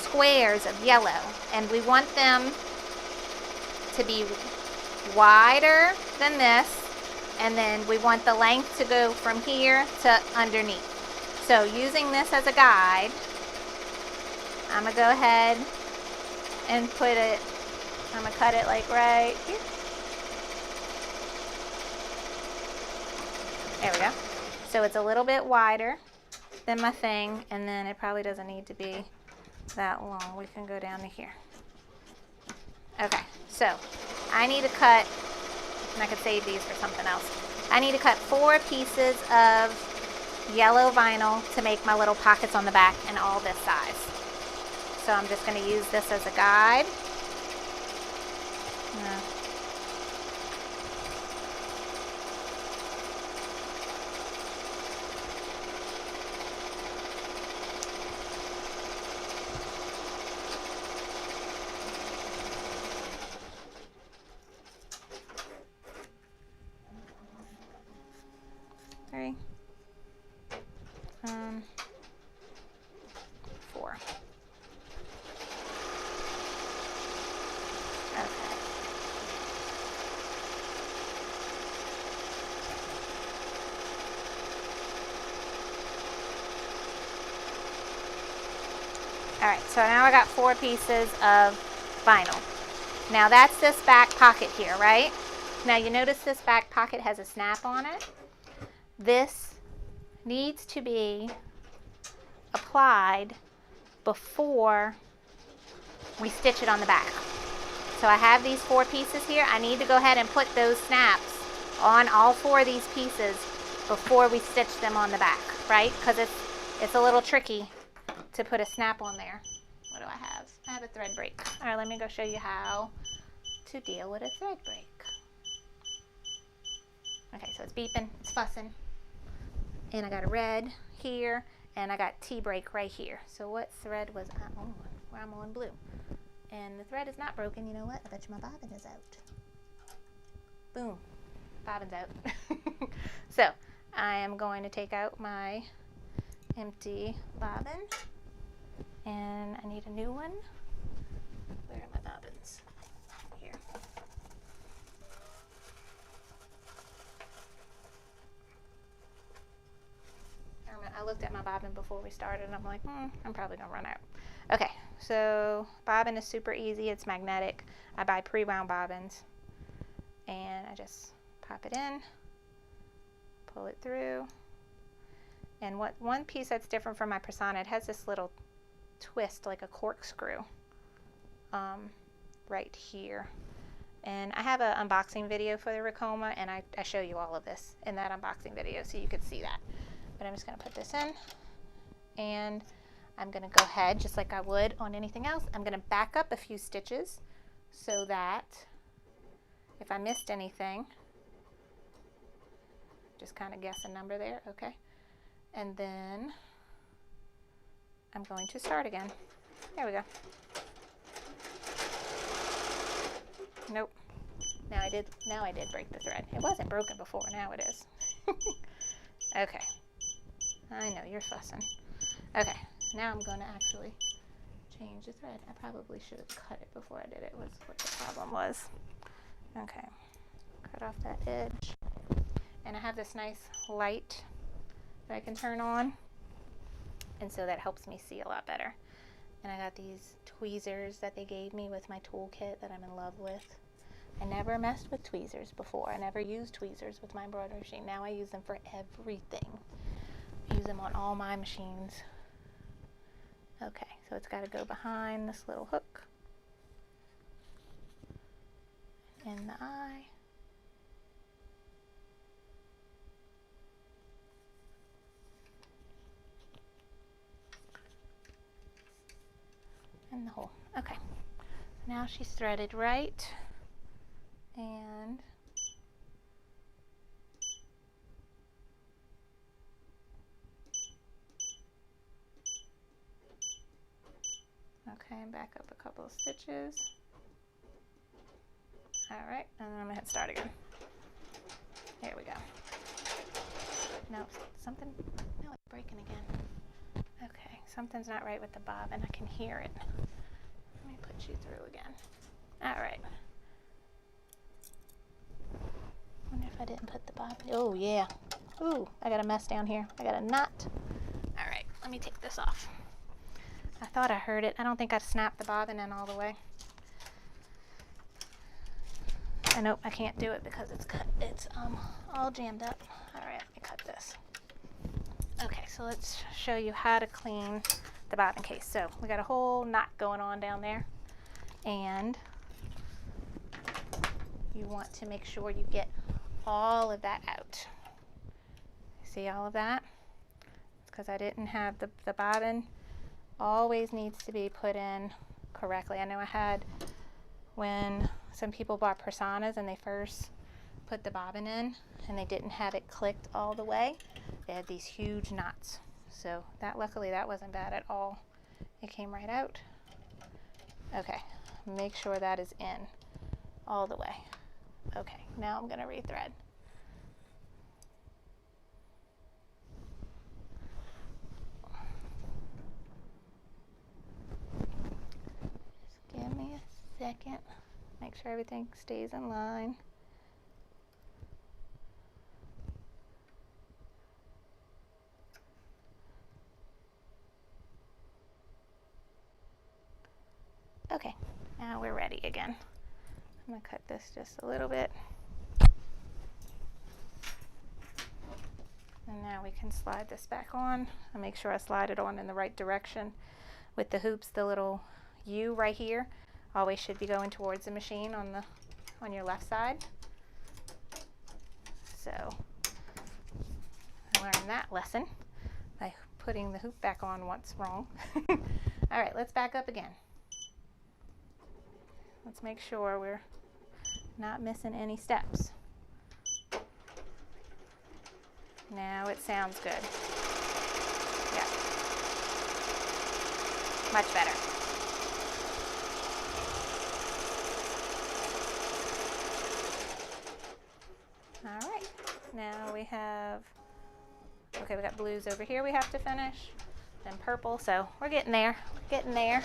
squares of yellow, and we want them to be wider than this, and then we want the length to go from here to underneath. So using this as a guide, I'm going to go ahead and put it, I'm going to cut it like right here. There we go. So it's a little bit wider than my thing, and then it probably doesn't need to be that long. We can go down to here. Okay, so I need to cut, and I could save these for something else. I need to cut 4 pieces of yellow vinyl to make my little pockets on the back and all this size. So I'm just going to use this as a guide. Three. 4. Okay. Alright, so now I got 4 pieces of vinyl. Now that's this back pocket here, right? Now you notice this back pocket has a snap on it. This needs to be applied before we stitch it on the back. So I have these 4 pieces here. I need to go ahead and put those snaps on all 4 of these pieces before we stitch them on the back, right? Because it's a little tricky to put a snap on there. What do I have? I have a thread break. All right, let me go show you how to deal with a thread break. Okay, so it's beeping, it's fussing. And I got a red here, and I got T-break right here. So what thread was I on? Well, I'm on blue. And the thread is not broken. You know what? I bet you my bobbin is out. Boom. Bobbin's out. So I am going to take out my empty bobbin. And I need a new one. Where are my bobbins? Here. I looked at my bobbin before we started and I'm like, I'm probably gonna run out. Okay, so bobbin is super easy. It's magnetic. I buy pre-wound bobbins and I just pop it in, pull it through. And one piece that's different from my Persona, it has this little twist like a corkscrew right here. And I have an unboxing video for the Ricoma, and I show you all of this in that unboxing video so you can see that. But I'm just going to put this in, and I'm going to go ahead, just like I would on anything else, I'm going to back up a few stitches so that if I missed anything, just kind of guess a number there, okay? And then I'm going to start again. There we go. Nope. Now I did break the thread. It wasn't broken before, now it is. Okay. I know, you're fussing. Okay, now I'm going to actually change the thread. I probably should have cut it before I did it, was what the problem was. Okay, cut off that edge. And I have this nice light that I can turn on, and so that helps me see a lot better. And I got these tweezers that they gave me with my toolkit that I'm in love with. I never messed with tweezers before. I never used tweezers with my embroidery machine. Now I use them for everything. I use them on all my machines. Okay, so it's got to go behind this little hook in the eye. In the hole. Okay, now she's threaded right, and okay, back up a couple of stitches. All right, and then I'm gonna hit start again. Here we go. No, something, no, it's breaking again. Okay, something's not right with the bobbin. I can hear it. Let me put you through again. All right. Wonder if I didn't put the bobbin. Oh yeah. Ooh, I got a mess down here. I got a knot. All right, let me take this off. I thought I heard it. I don't think I snapped the bobbin in all the way. And nope, I can't do it because it's cut. It's all jammed up. All right, let me cut this. Okay, so let's show you how to clean the bobbin case. So we got a whole knot going on down there, and you want to make sure you get all of that out. See all of that? It's because I didn't have the bobbin always needs to be put in correctly. I know I had when some people bought Personas and they first put the bobbin in and they didn't have it clicked all the way. They had these huge knots. So that, luckily that wasn't bad at all. It came right out. Okay, make sure that is in all the way. Okay, now I'm gonna rethread. Just give me a second. Make sure everything stays in line. Okay, now we're ready again. I'm gonna cut this just a little bit. And now we can slide this back on. I'll make sure I slide it on in the right direction. With the hoops, the little U right here always should be going towards the machine on your left side. So I learned that lesson by putting the hoop back on once wrong. All right, let's back up again. Let's make sure we're not missing any steps. Now it sounds good. Yeah. Much better. All right. Now we have, okay, we got blues over here we have to finish, then purple, so we're getting there. We're getting there.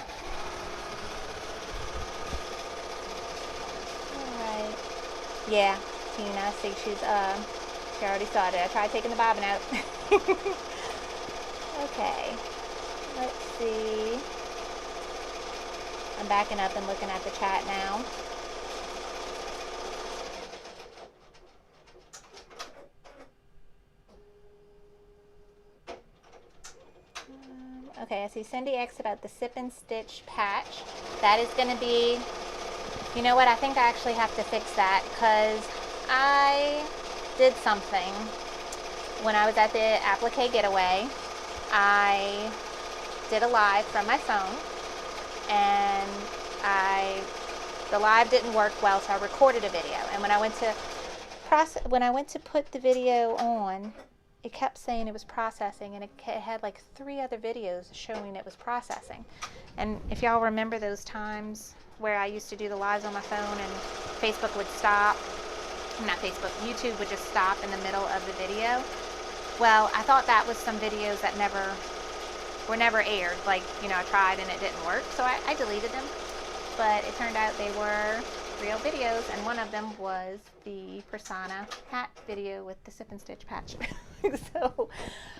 Yeah, Tina, see she already saw it. I tried taking the bobbin out. Okay, let's see. I'm backing up and looking at the chat now. Okay, I see Cindy X about the sip and stitch patch. That is going to be, you know what, I think I actually have to fix that because I did something when I was at the Applique Getaway. I did a live from my phone and the live didn't work well, so I recorded a video. And when I went to put the video on, it kept saying it was processing, and it had like 3 other videos showing it was processing. And if y'all remember those times where I used to do the lives on my phone and Facebook would stop, not Facebook, YouTube would just stop in the middle of the video. Well, I thought that was some videos that were never aired. Like, you know, I tried and it didn't work, so I deleted them. But it turned out they were real videos, and one of them was the Persona hat video with the sip and stitch patch. So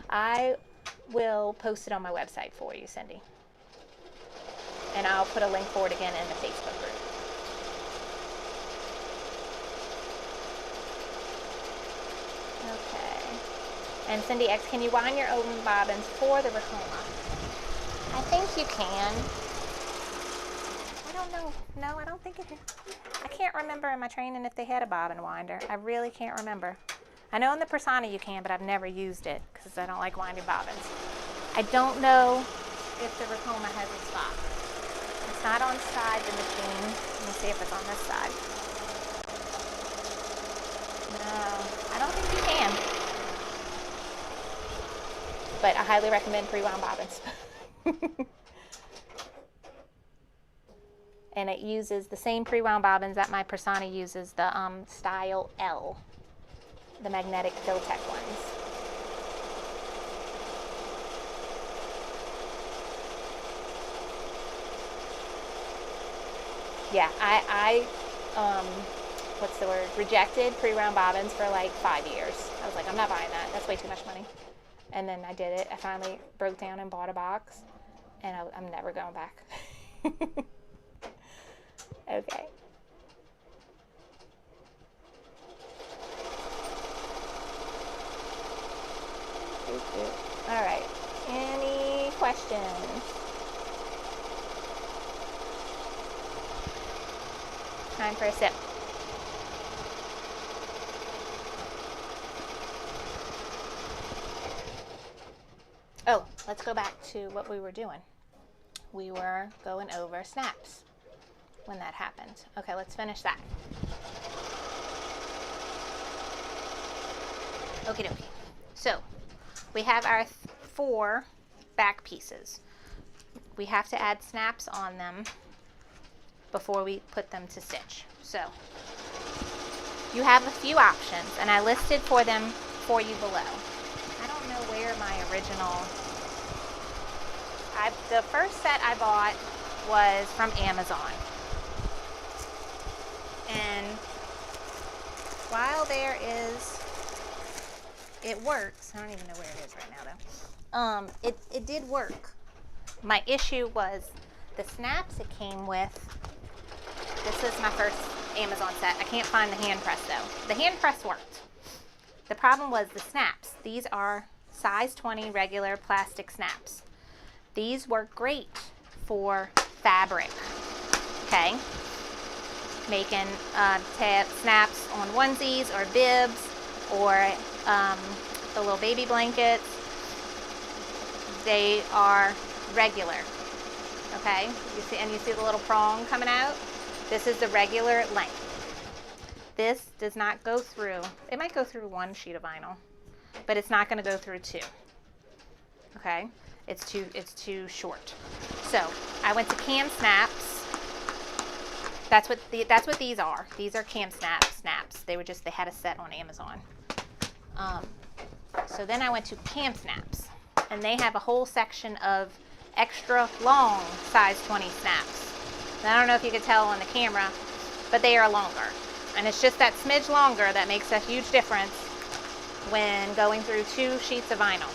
I will post it on my website for you, Cindy. And I'll put a link for it again in the Facebook group. Okay. And Cindy X, can you wind your own bobbins for the Ricoma? I think you can. I don't know. No, I don't think it is. I can't remember in my training if they had a bobbin winder. I really can't remember. I know in the Persona you can, but I've never used it because I don't like winding bobbins. I don't know if the Ricoma has a spot. It's not on side the machine. Let me see if it's on this side. No, I don't think you can. But I highly recommend pre-wound bobbins. And it uses the same pre-wound bobbins that my Persona uses, the Style L, the magnetic Filtech ones. Yeah, I what's the word? Rejected pre-wound bobbins for like 5 years. I was like, I'm not buying that. That's way too much money. And then I did it. I finally broke down and bought a box, and I'm never going back. Okay. All right. Any questions? Time for a sip. Oh, let's go back to what we were doing. We were going over snaps when that happened. Okay, let's finish that. Okie dokie. So we have our 4 back pieces. We have to add snaps on them before we put them to stitch. So you have a few options, and I listed for them for you below. I don't know where my original, the first set I bought was from Amazon. And while it works, I don't even know where it is right now though. It did work. My issue was the snaps it came with. This is my first Amazon set. I can't find the hand press though. The hand press worked. The problem was the snaps. These are size 20 regular plastic snaps. These work great for fabric, okay? Making snaps on onesies or bibs or the little baby blankets. They are regular, okay? You see the little prong coming out? This is the regular length. This does not go through, it might go through 1 sheet of vinyl, but it's not going to go through 2, okay? It's too short. So I went to cam snaps. That's what these are. These are cam snaps. They had a set on Amazon. So then I went to cam snaps, and they have a whole section of extra long size 20 snaps. And I don't know if you could tell on the camera, but they are longer. And it's just that smidge longer that makes a huge difference when going through 2 sheets of vinyl.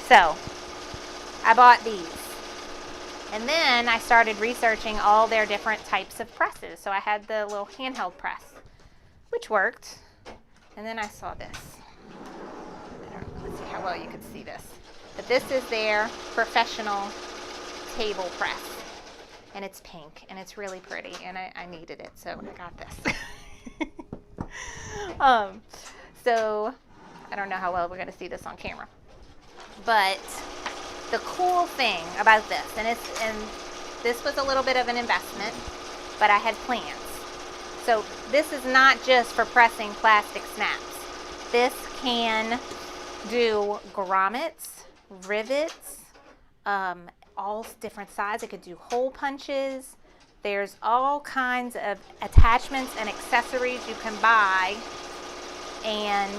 So I bought these. And then I started researching all their different types of presses. So I had the little handheld press, which worked. And then I saw this. Let's see how well you can see this. But this is their professional table press. And it's pink, and it's really pretty, and I needed it, so I got this. So I don't know how well we're going to see this on camera. But the cool thing about this, and this was a little bit of an investment, but I had plans. So this is not just for pressing plastic snaps. This can do grommets, rivets, all different sizes. It could do hole punches. There's all kinds of attachments and accessories you can buy and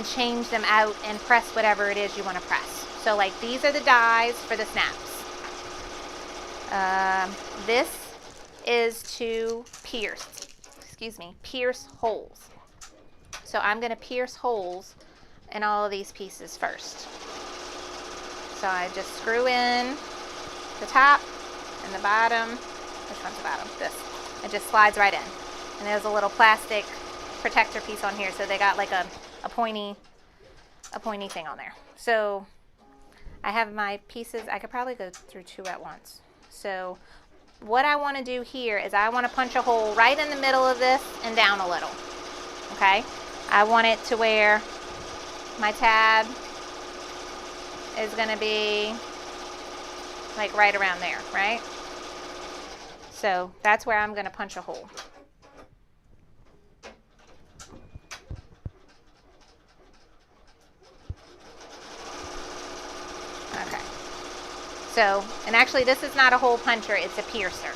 change them out and press whatever it is you want to press. So like these are the dies for the snaps. This is to pierce holes. So I'm going to pierce holes in all of these pieces first. So I just screw in the top and the bottom. Which one's the bottom? This. It just slides right in. And there's a little plastic protector piece on here, so they got like a pointy thing on there. So I have my pieces. I could probably go through 2 at once. So what I want to do here is I want to punch a hole right in the middle of this and down a little. Okay? I want it to where my tab is going to be like right around there, right? So that's where I'm going to punch a hole. Okay. So, and actually this is not a hole puncher, it's a piercer.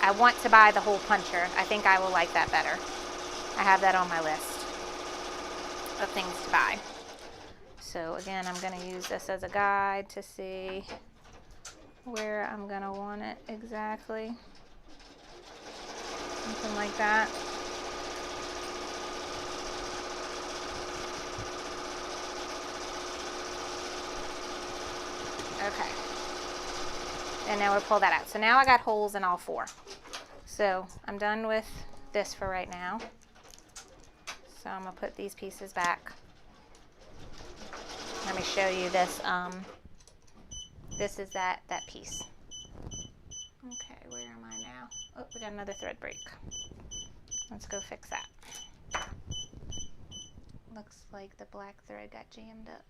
I want to buy the hole puncher. I think I will like that better. I have that on my list of things to buy. So again, I'm going to use this as a guide to see where I'm going to want it exactly. Something like that. Okay. And now we'll pull that out. So now I got holes in all 4. So I'm done with this for right now. So I'm going to put these pieces back. Let me show you this. This is that piece. Okay, where am I now? Oh, we got another thread break. Let's go fix that. Looks like the black thread got jammed up.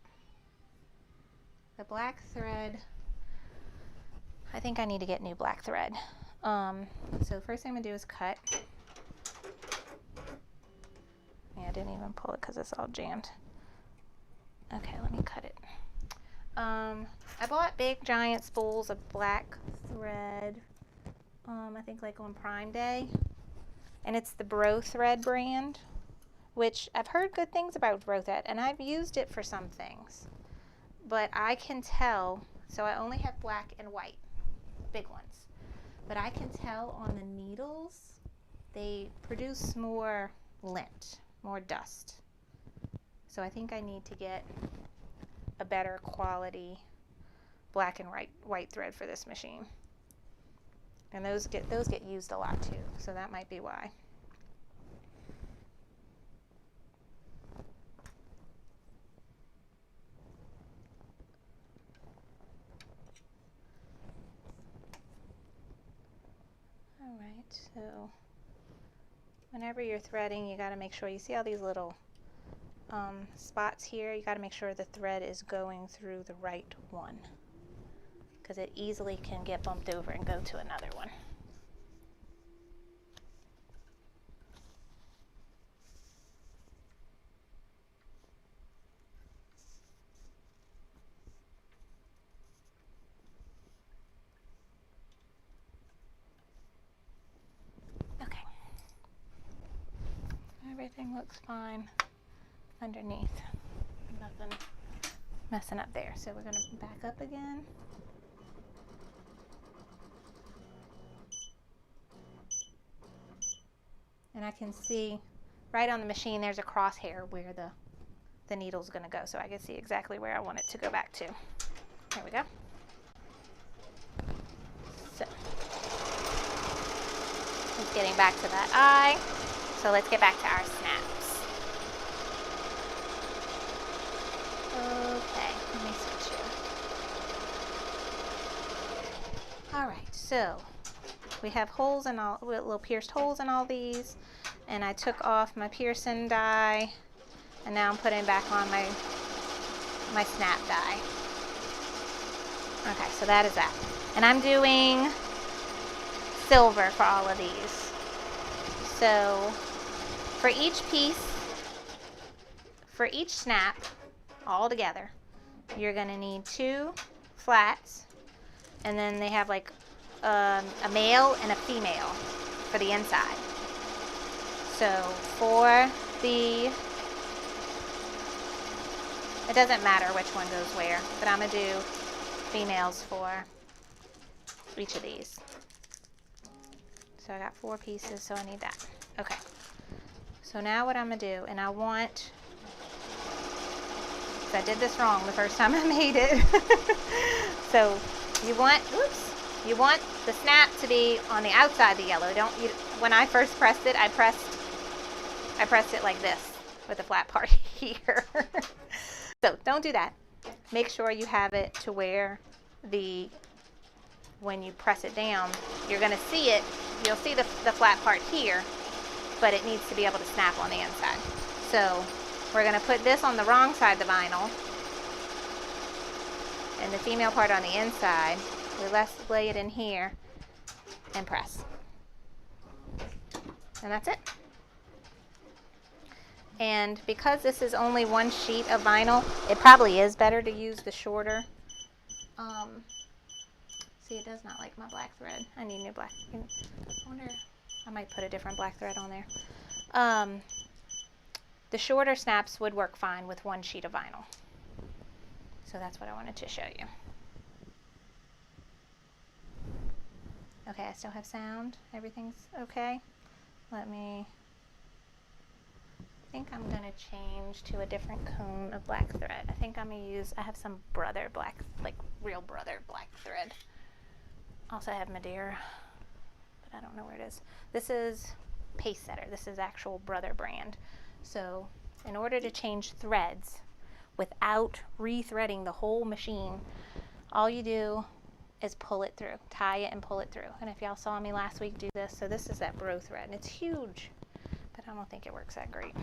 the black thread, I think I need to get new black thread. So the first thing I'm gonna do is cut. Yeah, I didn't even pull it because it's all jammed. Okay, let me cut it. I bought big giant spools of black thread, I think like on Prime Day, and it's the Bro Thread brand, which I've heard good things about Bro Thread, and I've used it for some things, but I can tell, so I only have black and white, big ones, but I can tell on the needles, they produce more lint, more dust. So I think I need to get a better quality black and white thread for this machine. And those get used a lot too, so that might be why. All right, so whenever you're threading, you got to make sure you see all these little spots here. You got to make sure the thread is going through the right one, because it easily can get bumped over and go to another one. Okay. Everything looks fine underneath. Nothing messing up there. So we're going to back up again. And I can see right on the machine there's a crosshair where the needle's going to go. So I can see exactly where I want it to go back to. There we go. So it's getting back to that eye. So let's get back to our snaps. Okay, let me switch here. All right, so we have holes in all, little pierced holes in all these, and I took off my Pearson die, and now I'm putting back on my snap die. Okay, so that is that. And I'm doing silver for all of these. So for each piece, for each snap, all together, you're gonna need 2 flats, and then they have like a male and a female for the inside. So for the, it doesn't matter which one goes where, but I'm gonna do females for each of these. So I got 4 pieces, so I need that. Okay. So now what I'm gonna do, and I want, I did this wrong the first time I made it. So you want, you want the snap to be on the outside of the yellow. When I first pressed it, I pressed it like this with the flat part here. So don't do that. Make sure you have it to where when you press it down, you're gonna see it, you'll see the flat part here, but it needs to be able to snap on the inside. So we're gonna put this on the wrong side of the vinyl, and the female part on the inside. We lay it in here and press. And that's it. And because this is only 1 sheet of vinyl, it probably is better to use the shorter. See, it does not like my black thread. I need new black. I wonder, I might put a different black thread on there. The shorter snaps would work fine with 1 sheet of vinyl. So that's what I wanted to show you. Okay, I still have sound. Everything's okay. I think I'm gonna change to a different cone of black thread. I think I'm gonna use, I have some Brother black, like real Brother black thread. Also I have Madeira, but I don't know where it is. This is Pace Setter. This is actual Brother brand. So in order to change threads without re-threading the whole machine, all you do is pull it through, tie it and pull it through. And if y'all saw me last week do this, so this is that Bro thread, and it's huge, but I don't think it works that great.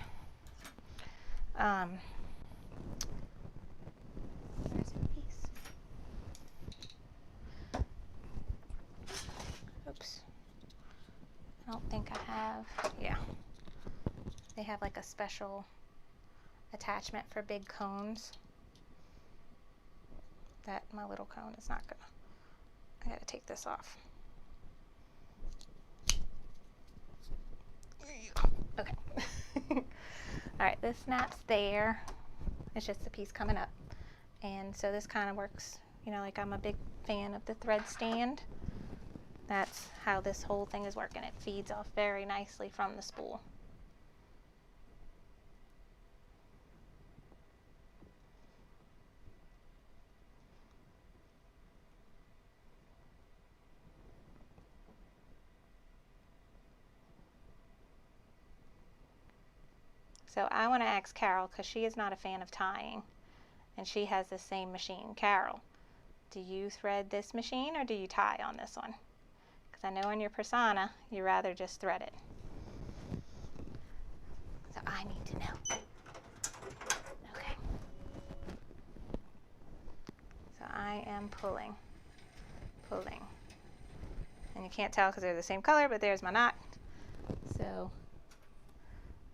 Where's the piece? oops, I don't think I have, yeah. They have like a special attachment for big cones that my little cone is not gonna, I gotta take this off. Okay. All right, this snap's there. It's just a piece coming up. And so this kind of works, you know, like I'm a big fan of the thread stand. That's how this whole thing is working. It feeds off very nicely from the spool. So I want to ask Carol, because she is not a fan of tying, and she has the same machine. Carol, do you thread this machine or do you tie on this one? Because I know in your persona, you rather just thread it. So I need to know. Okay. So I am pulling. And you can't tell because they're the same color, but there's my knot. So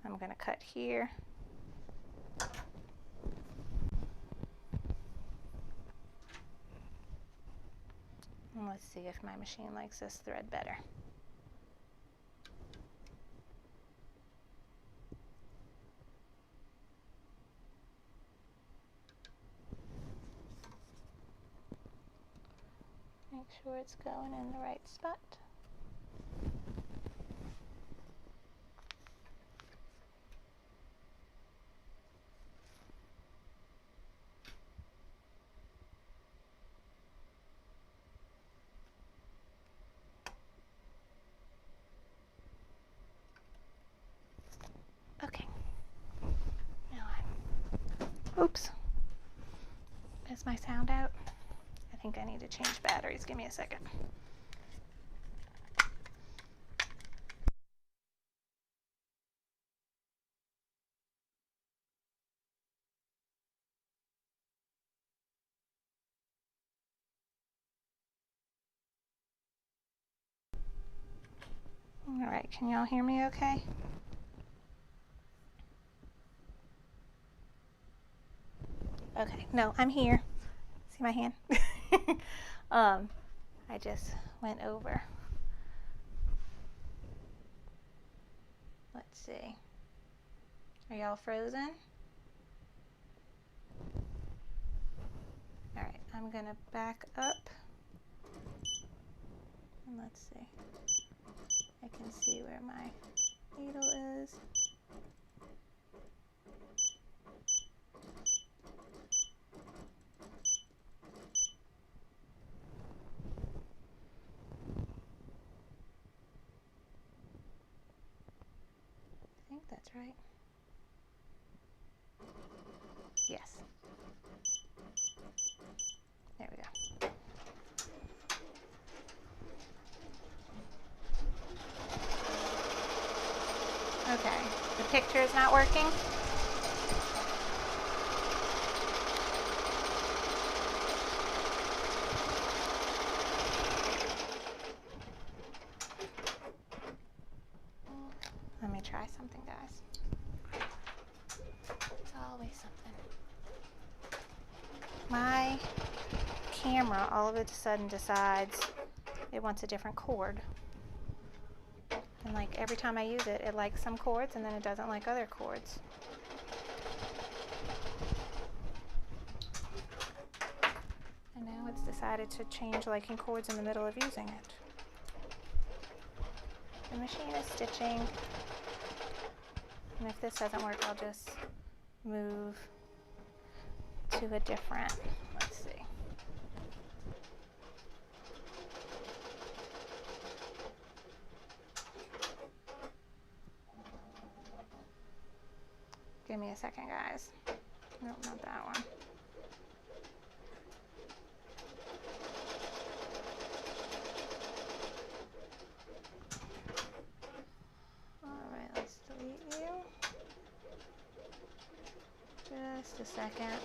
I'm going to cut here. And let's see if my machine likes this thread better. Make sure it's going in the right spot. Okay. Now oops. Is my sound out? I think I need to change batteries. Give me a second. All right, can y'all hear me okay? Okay, no, I'm here. See my hand? I just went over. Let's see. Are y'all frozen? All right, I'm gonna back up. And let's see. I can see where my needle is. I think that's right. Yes. There we go. Okay, the picture is not working. Let me try something, guys. It's always something. My camera all of a sudden decides it wants a different cord. And like every time I use it, it likes some chords and then it doesn't like other chords. And now it's decided to change liking chords in the middle of using it. The machine is stitching. And if this doesn't work, I'll just move to a different, let's see. Give me a second, guys. Nope, not that one. All right, let's delete you. Just a second.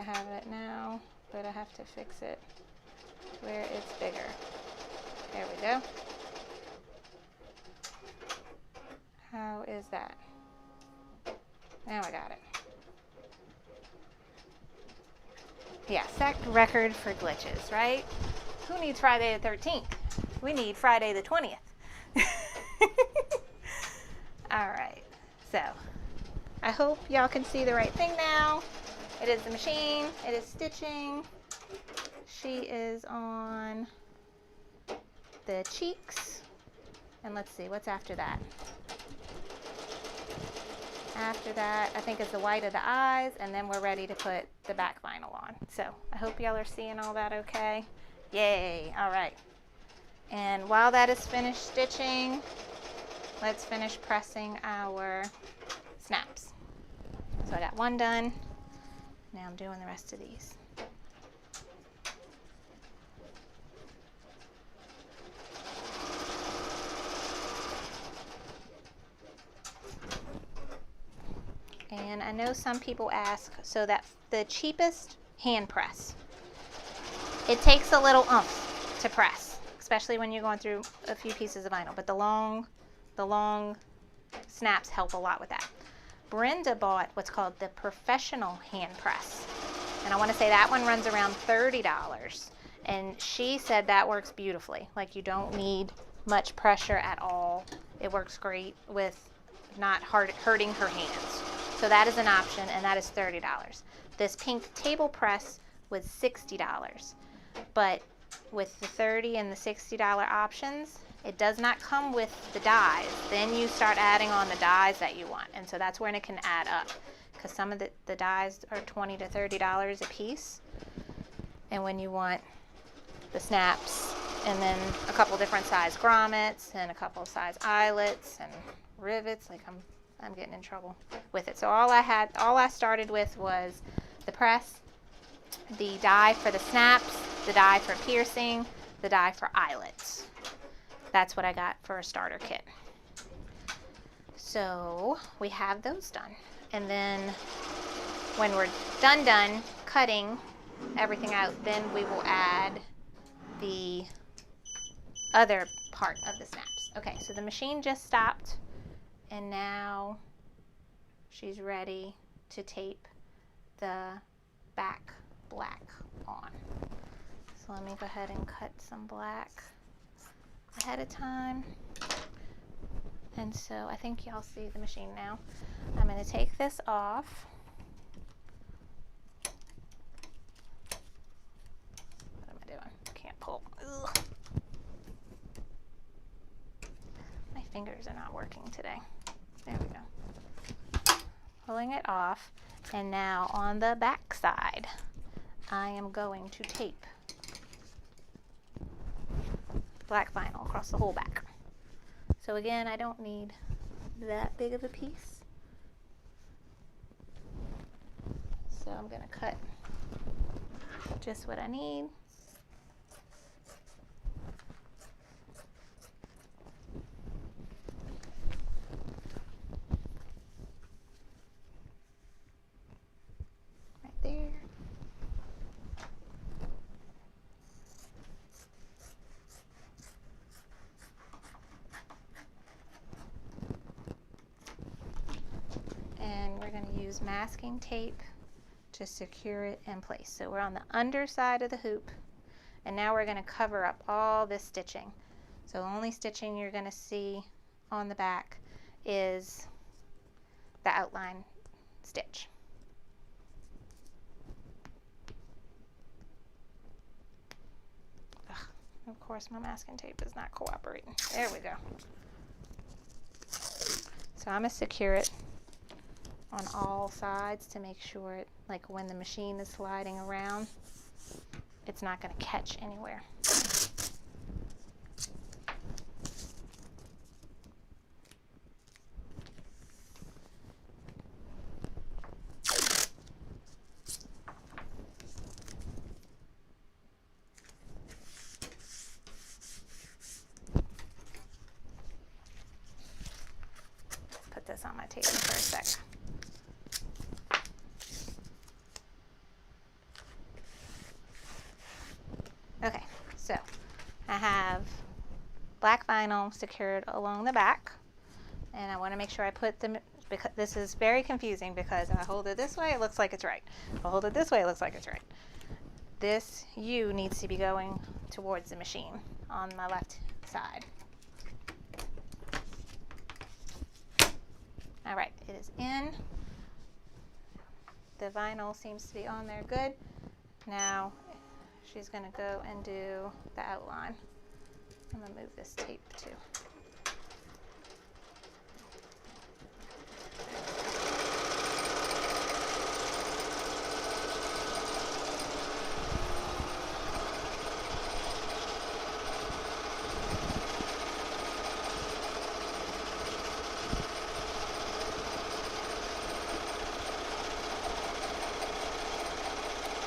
have it now, but I have to fix it where it's bigger. There we go. How is that? Now I got it. Yeah, set record for glitches, right? Who needs Friday the 13th? We need Friday the 20th. All right, so I hope y'all can see the right thing now. It is the machine, it is stitching. She is on the cheeks. And let's see, what's after that? After that, I think it's the white of the eyes, and then we're ready to put the back vinyl on. So I hope y'all are seeing all that okay. Yay, all right. And while that is finished stitching, let's finish pressing our snaps. So I got one done. Now I'm doing the rest of these. And I know some people ask, so that the cheapest hand press, it takes a little oomph to press, especially when you're going through a few pieces of vinyl, but the long snaps help a lot with that. Brenda bought what's called the professional hand press, and I want to say that one runs around $30, and she said that works beautifully. Like, you don't need much pressure at all. It works great with not hurting her hands. So that is an option, and that is $30. This pink table press was $60, but with the $30 and the $60 options, it does not come with the dies. Then you start adding on the dies that you want, and so that's when it can add up, because some of the dies are $20 to $30 a piece, and when you want the snaps, and then a couple different size grommets, and a couple size eyelets, and rivets, like I'm getting in trouble with it. So all I started with was the press, the die for the snaps, the die for piercing, the die for eyelets. That's what I got for a starter kit. So we have those done. And then when we're done cutting everything out, then we will add the other part of the snaps. Okay, so the machine just stopped, and now she's ready to tape the back black on. So let me go ahead and cut some black ahead of time. And so I think y'all see the machine now. I'm going to take this off. What am I doing? Can't pull. Ugh. My fingers are not working today. There we go. Pulling it off. And now on the back side, I am going to tape black vinyl across the whole back. So again, I don't need that big of a piece. So I'm going to cut just what I need. Right there. And we're going to use masking tape to secure it in place. So we're on the underside of the hoop, and now we're going to cover up all this stitching. So the only stitching you're going to see on the back is the outline stitch. Ugh, of course my masking tape is not cooperating. There we go. So I'm going to secure it on all sides to make sure it, like when the machine is sliding around, it's not going to catch anywhere. Put this on my table for a sec. black vinyl secured along the back. And I want to make sure I put them, because this is very confusing, because if I hold it this way, it looks like it's right. If I hold it this way, it looks like it's right. This U needs to be going towards the machine on my left side. All right, it is in. The vinyl seems to be on there good. Now she's going to go and do the outline. I'm going to move this tape too.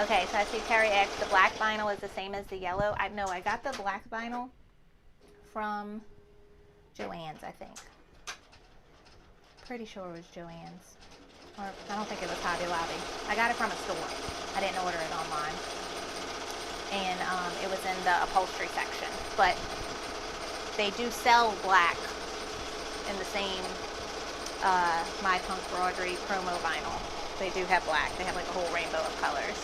Okay, so I see Carrie X, the black vinyl is the same as the yellow. I got the black vinyl from Joann's, I think. Pretty sure it was Joann's. Or I don't think it was Hobby Lobby. I got it from a store. I didn't order it online. And it was in the upholstery section. But they do sell black in the same My Punk Embroidery promo vinyl. They do have black. They have like a whole rainbow of colors.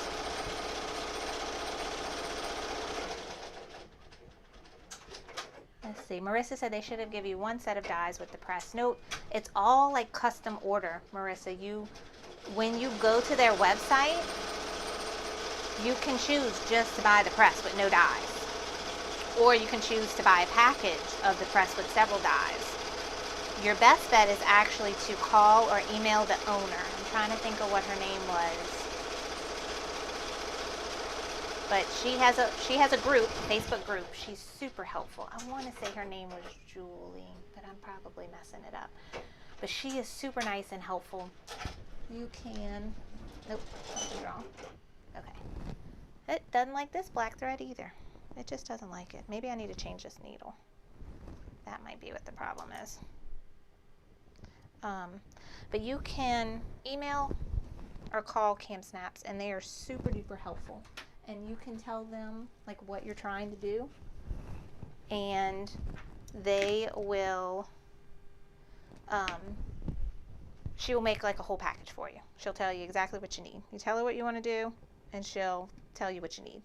Let's see. Marissa said they should have given you one set of dies with the press. No, it's all like custom order, Marissa. When you go to their website, you can choose just to buy the press with no dies. Or you can choose to buy a package of the press with several dies. Your best bet is actually to call or email the owner. I'm trying to think of what her name was. But she has a group, Facebook group. She's super helpful. I want to say her name was Julie, but I'm probably messing it up. But she is super nice and helpful. You can, nope, something's wrong. Okay. It doesn't like this black thread either. It just doesn't like it. Maybe I need to change this needle. That might be what the problem is. But you can email or call Cam Snaps, and they are super duper helpful. And you can tell them like what you're trying to do, and they will, she will make like a whole package for you. She'll tell you exactly what you need. You tell her what you want to do, and she'll tell you what you need.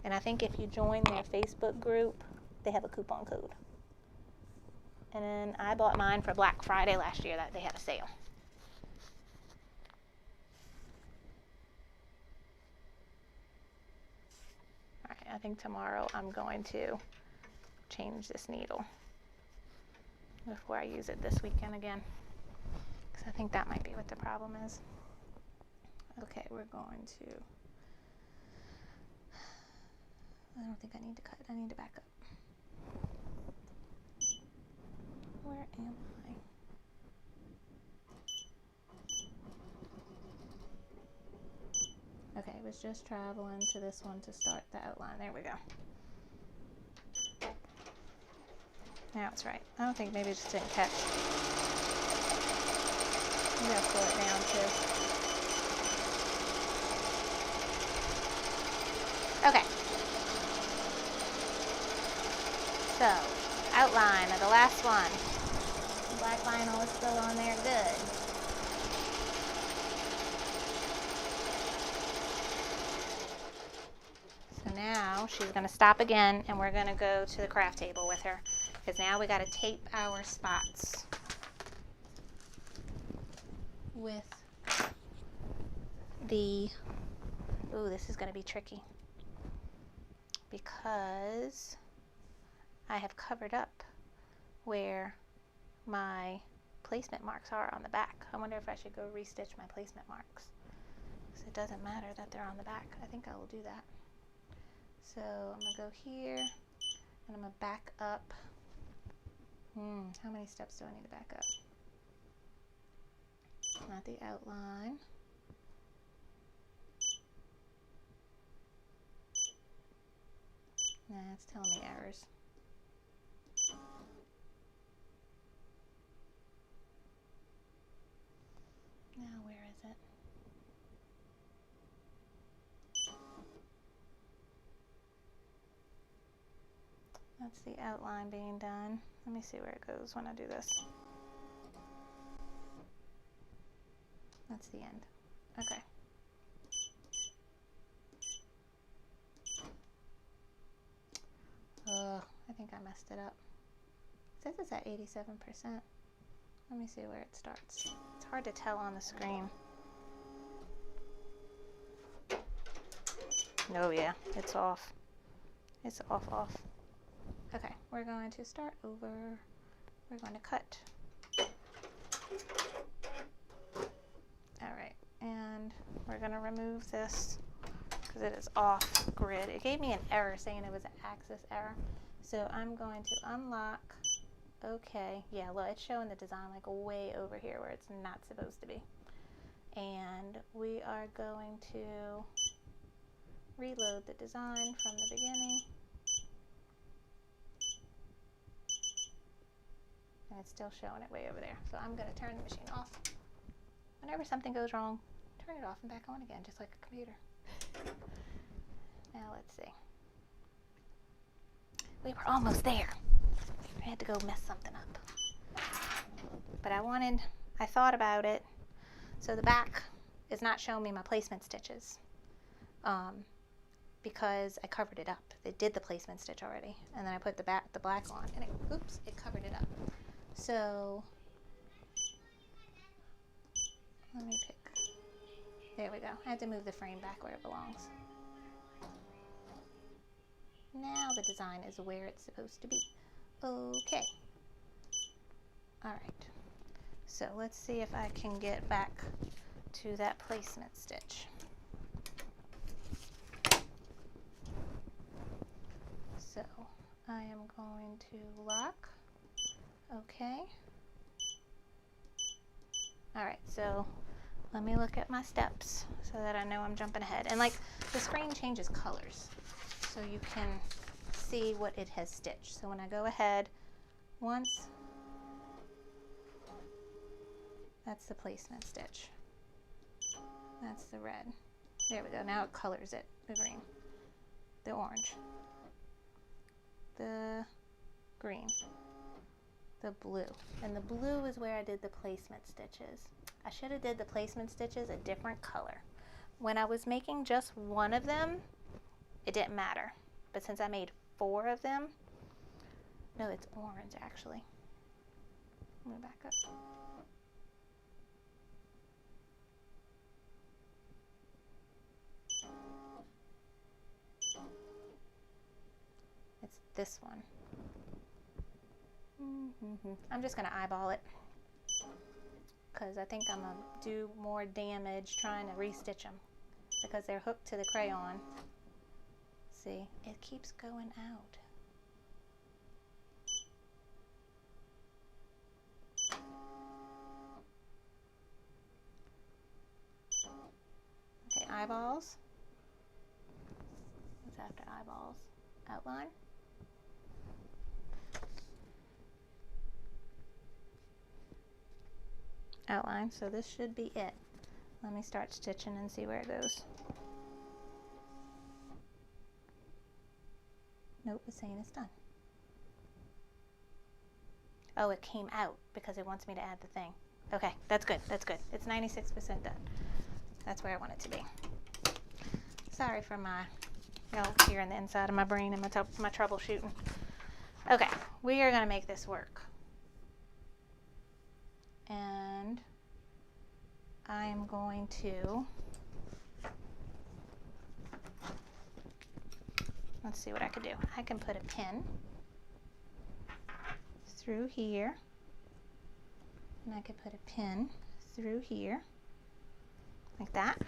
And I think if you join their Facebook group, they have a coupon code. And then I bought mine for Black Friday last year. That they had a sale. Alright, I think tomorrow I'm going to change this needle before I use it this weekend again. Because I think that might be what the problem is. Okay, we're going to... I don't think I need to cut. I need to back up. Where am I? Okay, I was just traveling to this one to start the outline. There we go. Now it's right. I don't think, maybe it just didn't catch. Maybe I'll slow it down too. Okay. So, outline of the last one. The black vinyl is still on there good. So now she's going to stop again, and we're going to go to the craft table with her, because now we got to tape our spots with the, ooh, this is going to be tricky, because I have covered up where my placement marks are on the back. I wonder if I should go restitch my placement marks, because it doesn't matter that they're on the back. I think I will do that. So I'm going to go here, and I'm going to back up. How many steps do I need to back up? Not the outline. Nah, it's telling me errors. Now where is it? That's the outline being done. Let me see where it goes when I do this. That's the end. Okay. I think I messed it up. It says it's at 87%. Let me see where it starts. It's hard to tell on the screen. Oh yeah, it's off. It's off. Okay, we're going to start over. We're going to cut. Alright, and we're going to remove this because it is off grid. It gave me an error saying it was an axis error. So I'm going to unlock. Okay, yeah, look, it's showing the design like way over here where it's not supposed to be. And we are going to reload the design from the beginning. And it's still showing it way over there. So I'm going to turn the machine off. Whenever something goes wrong, turn it off and back on again, just like a computer. Now let's see. We were almost there. I had to go mess something up. But I thought about it. So the back is not showing me my placement stitches because I covered it up. It did the placement stitch already. And then I put the black on and it covered it up. So let me pick. There we go. I had to move the frame back where it belongs. Now the design is where it's supposed to be. Okay. Alright. So let's see if I can get back to that placement stitch. So I am going to lock. Okay. Alright, so let me look at my steps so that I know I'm jumping ahead. And like the screen changes colors so you can see what it has stitched. So when I go ahead once, that's the placement stitch. That's the red. There we go. Now it colors it. The green. The orange. The green. The blue. And the blue is where I did the placement stitches. I should have did the placement stitches a different color. When I was making just one of them, it didn't matter. But since I made 4 of them, no, it's orange actually. Let me back up. It's this one. I'm just gonna eyeball it because I think I'm gonna do more damage trying to restitch them because they're hooked to the crayon. See, it keeps going out. Okay, eyeballs. What's after eyeballs? Outline. Outline, so this should be it. Let me start stitching and see where it goes. Nope, it's saying it's done. Oh, it came out because it wants me to add the thing. Okay, that's good, that's good. It's 96% done. That's where I want it to be. Sorry for my, here in the inside of my brain and my troubleshooting. Okay, we are gonna make this work. And I am going to, let's see what I could do. I can put a pin through here, and I could put a pin through here, like that.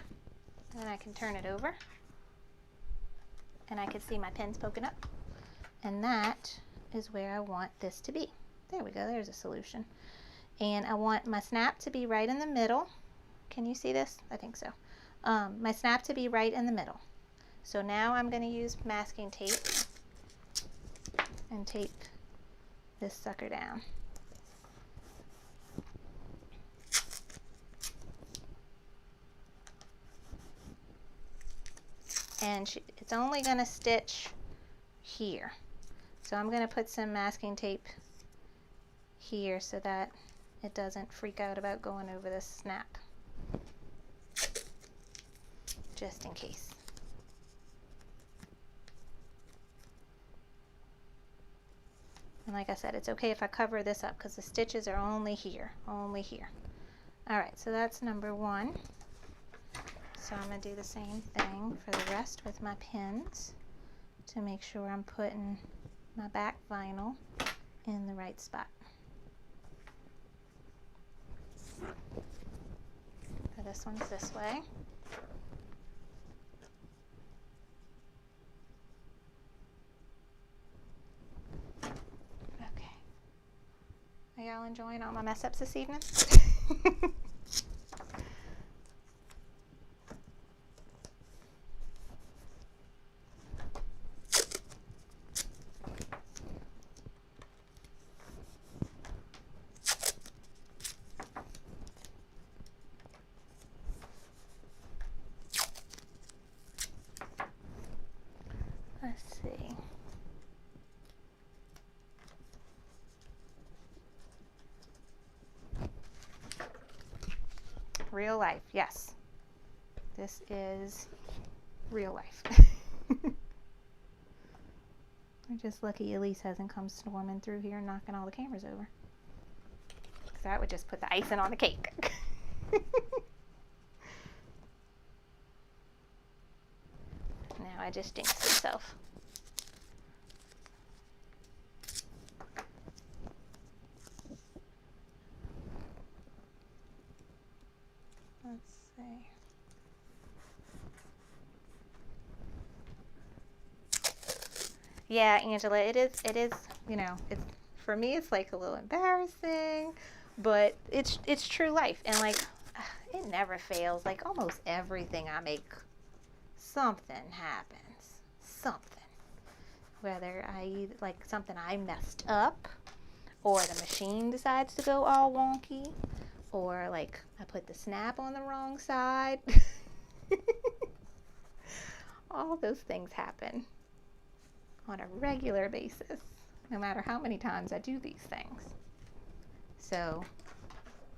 And then I can turn it over, and I can see my pins poking up. And that is where I want this to be. There we go, there's a solution. And I want my snap to be right in the middle. Can you see this? I think so. My snap to be right in the middle. So now I'm going to use masking tape and tape this sucker down. And it's only going to stitch here. So I'm going to put some masking tape here so that it doesn't freak out about going over this snap, just in case. And like I said, it's okay if I cover this up because the stitches are only here, only here. All right, so that's number 1. So I'm going to do the same thing for the rest with my pins to make sure I'm putting my back vinyl in the right spot. So this one's this way. Okay. Are y'all enjoying all my mess ups this evening? Let's see. Real life, yes. This is real life. I'm just lucky Elise hasn't come storming through here and knocking all the cameras over. Because that would just put the icing on the cake. Now I just jinxed myself. Let's see. Yeah, Angela, it is, you know, it's, for me it's like a little embarrassing, but it's true life. And like, it never fails. Like almost everything I make, something happens. Something. Whether like something I messed up, or the machine decides to go all wonky, or like I put the snap on the wrong side. All those things happen on a regular basis, no matter how many times I do these things. So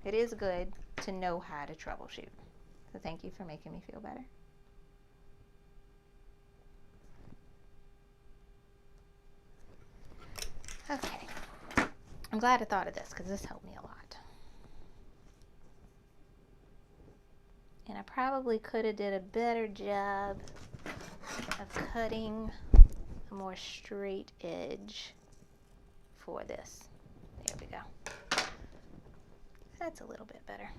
it is good to know how to troubleshoot. So thank you for making me feel better. Okay, I'm glad I thought of this because this helped me a lot. And I probably could have did a better job of cutting a more straight edge for this. There we go. That's a little bit better.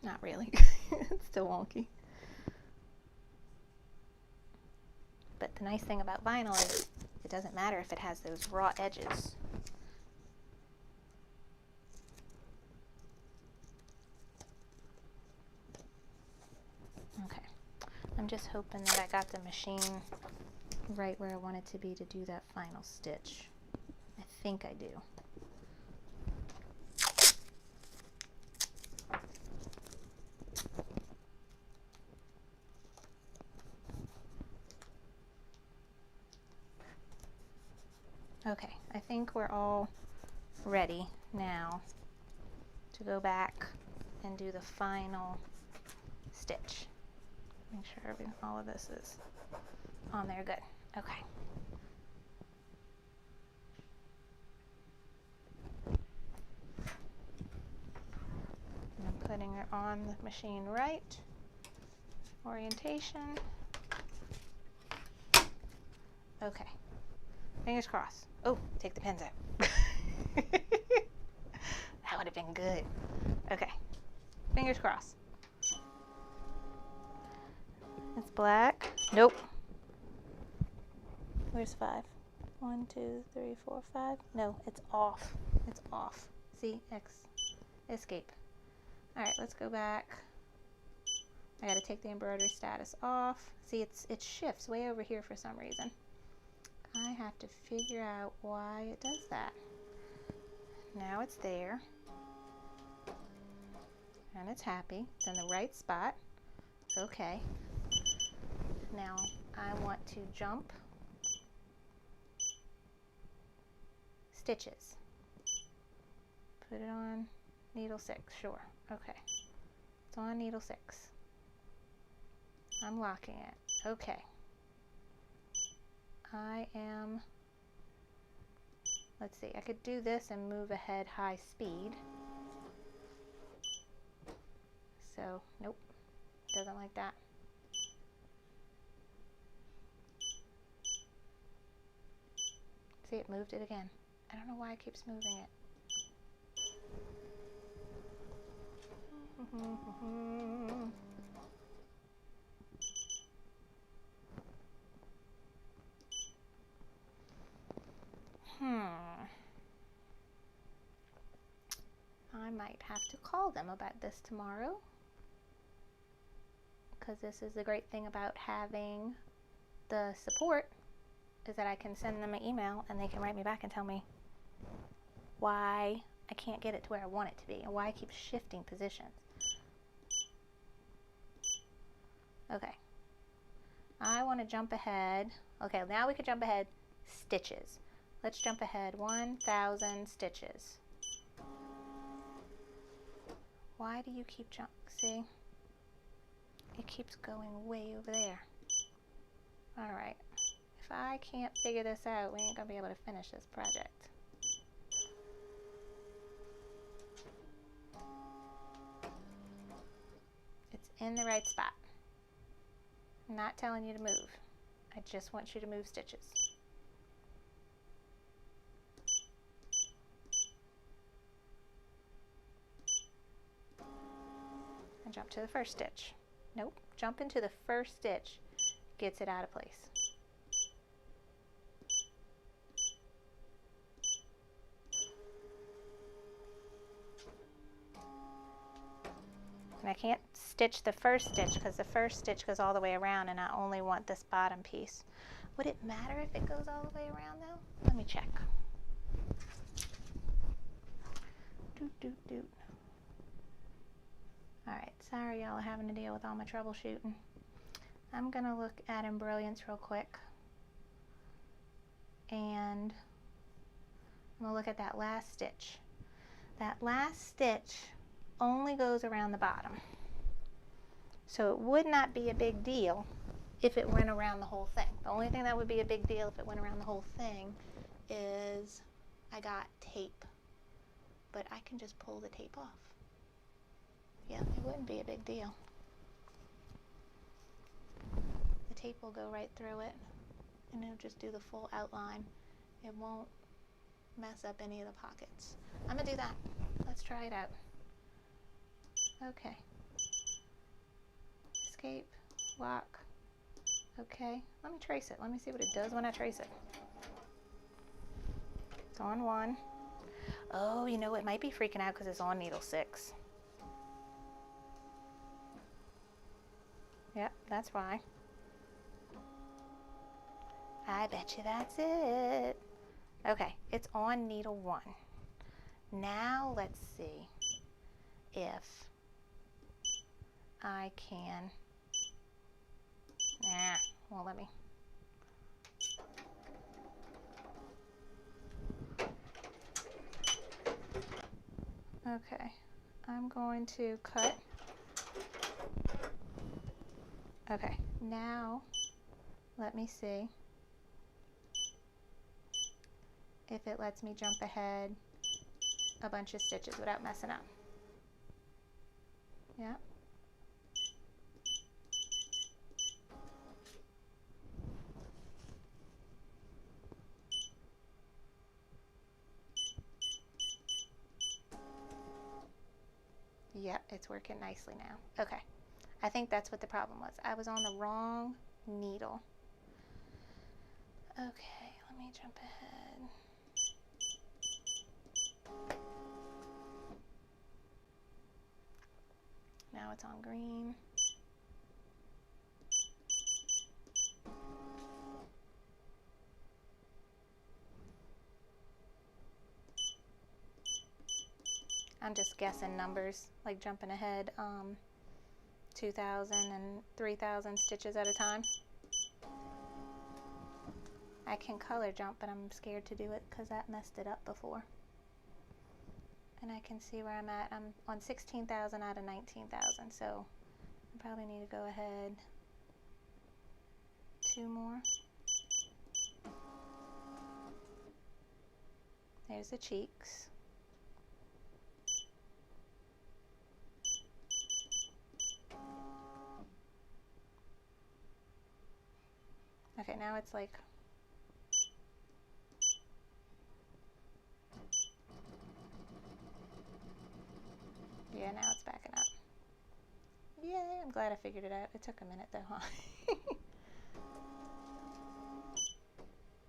Not really. It's still wonky. But the nice thing about vinyl is it doesn't matter if it has those raw edges. Okay. I'm just hoping that I got the machine right where I want it to be to do that final stitch. I think I do. Okay, I think we're all ready now to go back and do the final stitch. Make sure all of this is on there good. Okay. I'm putting it on the machine right. Orientation. Okay. Fingers crossed. Oh, take the pins out. That would have been good. Okay. Fingers crossed. It's black. Nope. Where's 5? 1, 2, 3, 4, 5. No, it's off. It's off. See? Escape. Alright, let's go back. I gotta take the embroidery status off. See, it shifts way over here for some reason. I have to figure out why it does that. Now it's there. And it's happy. It's in the right spot. Okay. Now I want to jump stitches. Put it on needle 6, sure. Okay. It's on needle 6. I'm locking it. Okay. I am, let's see, I could do this and move ahead high speed. So, nope, doesn't like that. See, it moved it again. I don't know why it keeps moving it. I might have to call them about this tomorrow, because this is the great thing about having the support, is that I can send them an email and they can write me back and tell me why I can't get it to where I want it to be and why I keep shifting positions. Okay, I want to jump ahead. Okay, now we could jump ahead stitches. Let's jump ahead 1,000 stitches. Why do you keep jump? See, it keeps going way over there. All right, if I can't figure this out, we ain't gonna be able to finish this project. It's in the right spot. I'm not telling you to move. I just want you to move stitches. And jump to the first stitch. Nope, jump into the first stitch. Gets it out of place. And I can't stitch the first stitch because the first stitch goes all the way around and I only want this bottom piece. Would it matter if it goes all the way around though? Let me check. Doot, doot, doot. Alright, sorry y'all are having to deal with all my troubleshooting. I'm gonna look at Embroidery real quick. And I'm gonna look at that last stitch. That last stitch only goes around the bottom. So it would not be a big deal if it went around the whole thing. The only thing that would be a big deal if it went around the whole thing is I got tape. But I can just pull the tape off. Yeah, it wouldn't be a big deal. The tape will go right through it and it'll just do the full outline. It won't mess up any of the pockets. I'm gonna do that. Let's try it out. Okay. Escape, lock. Okay, let me trace it. Let me see what it does when I trace it. It's on 1. Oh, you know, it might be freaking out because it's on needle 6. Yep, that's why. I bet you that's it. Okay, it's on needle 1. Now let's see if I can, won't let me. Okay, I'm going to cut. Okay, now let me see if it lets me jump ahead a bunch of stitches without messing up. Yeah. Yep, it's working nicely now. Okay, I think that's what the problem was. I was on the wrong needle. Okay, let me jump ahead. Now it's on green. I'm just guessing numbers, like jumping ahead 2,000 and 3,000 stitches at a time. I can color jump, but I'm scared to do it because that messed it up before. And I can see where I'm at. I'm on 16,000 out of 19,000, so I probably need to go ahead 2 more. There's the cheeks. Okay, now it's like, yeah, now it's backing up. Yay, I'm glad I figured it out. It took a minute though, huh?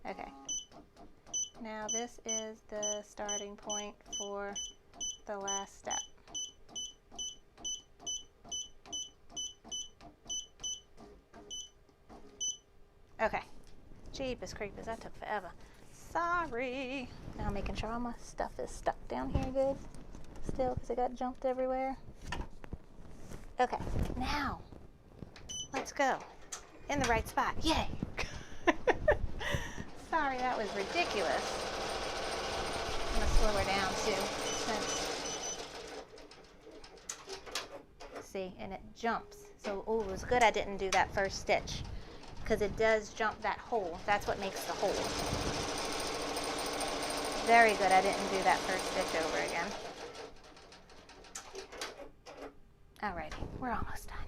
Okay. Now this is the starting point for the last step. Okay. Jeepers creepers, that took forever. Sorry. Now making sure all my stuff is stuck down here good still because it got jumped everywhere. Okay, now let's go. In the right spot. Yay! Sorry, that was ridiculous. I'm gonna slow her down too. See, and it jumps. So, oh, it was good I didn't do that first stitch because it does jump that hole. That's what makes the hole. Very good I didn't do that first stitch over again. Alrighty, we're almost done.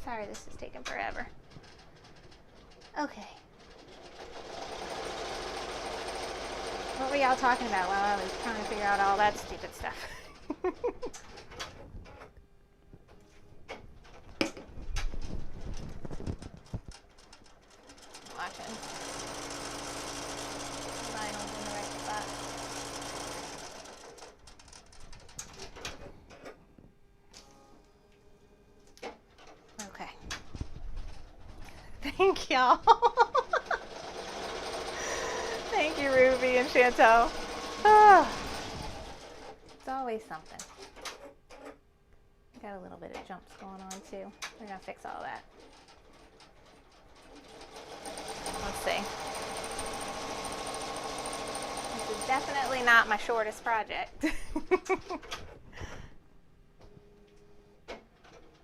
Sorry this is taking forever. Okay. What were y'all talking about while I was trying to figure out all that stupid stuff? Watching. The vinyl's in the right spot. Okay. Thank y'all. Thank you, Ruby and Chantel. Oh, it's always something. Got a little bit of jumps going on too. We're gonna fix all that. Let's see. This is definitely not my shortest project.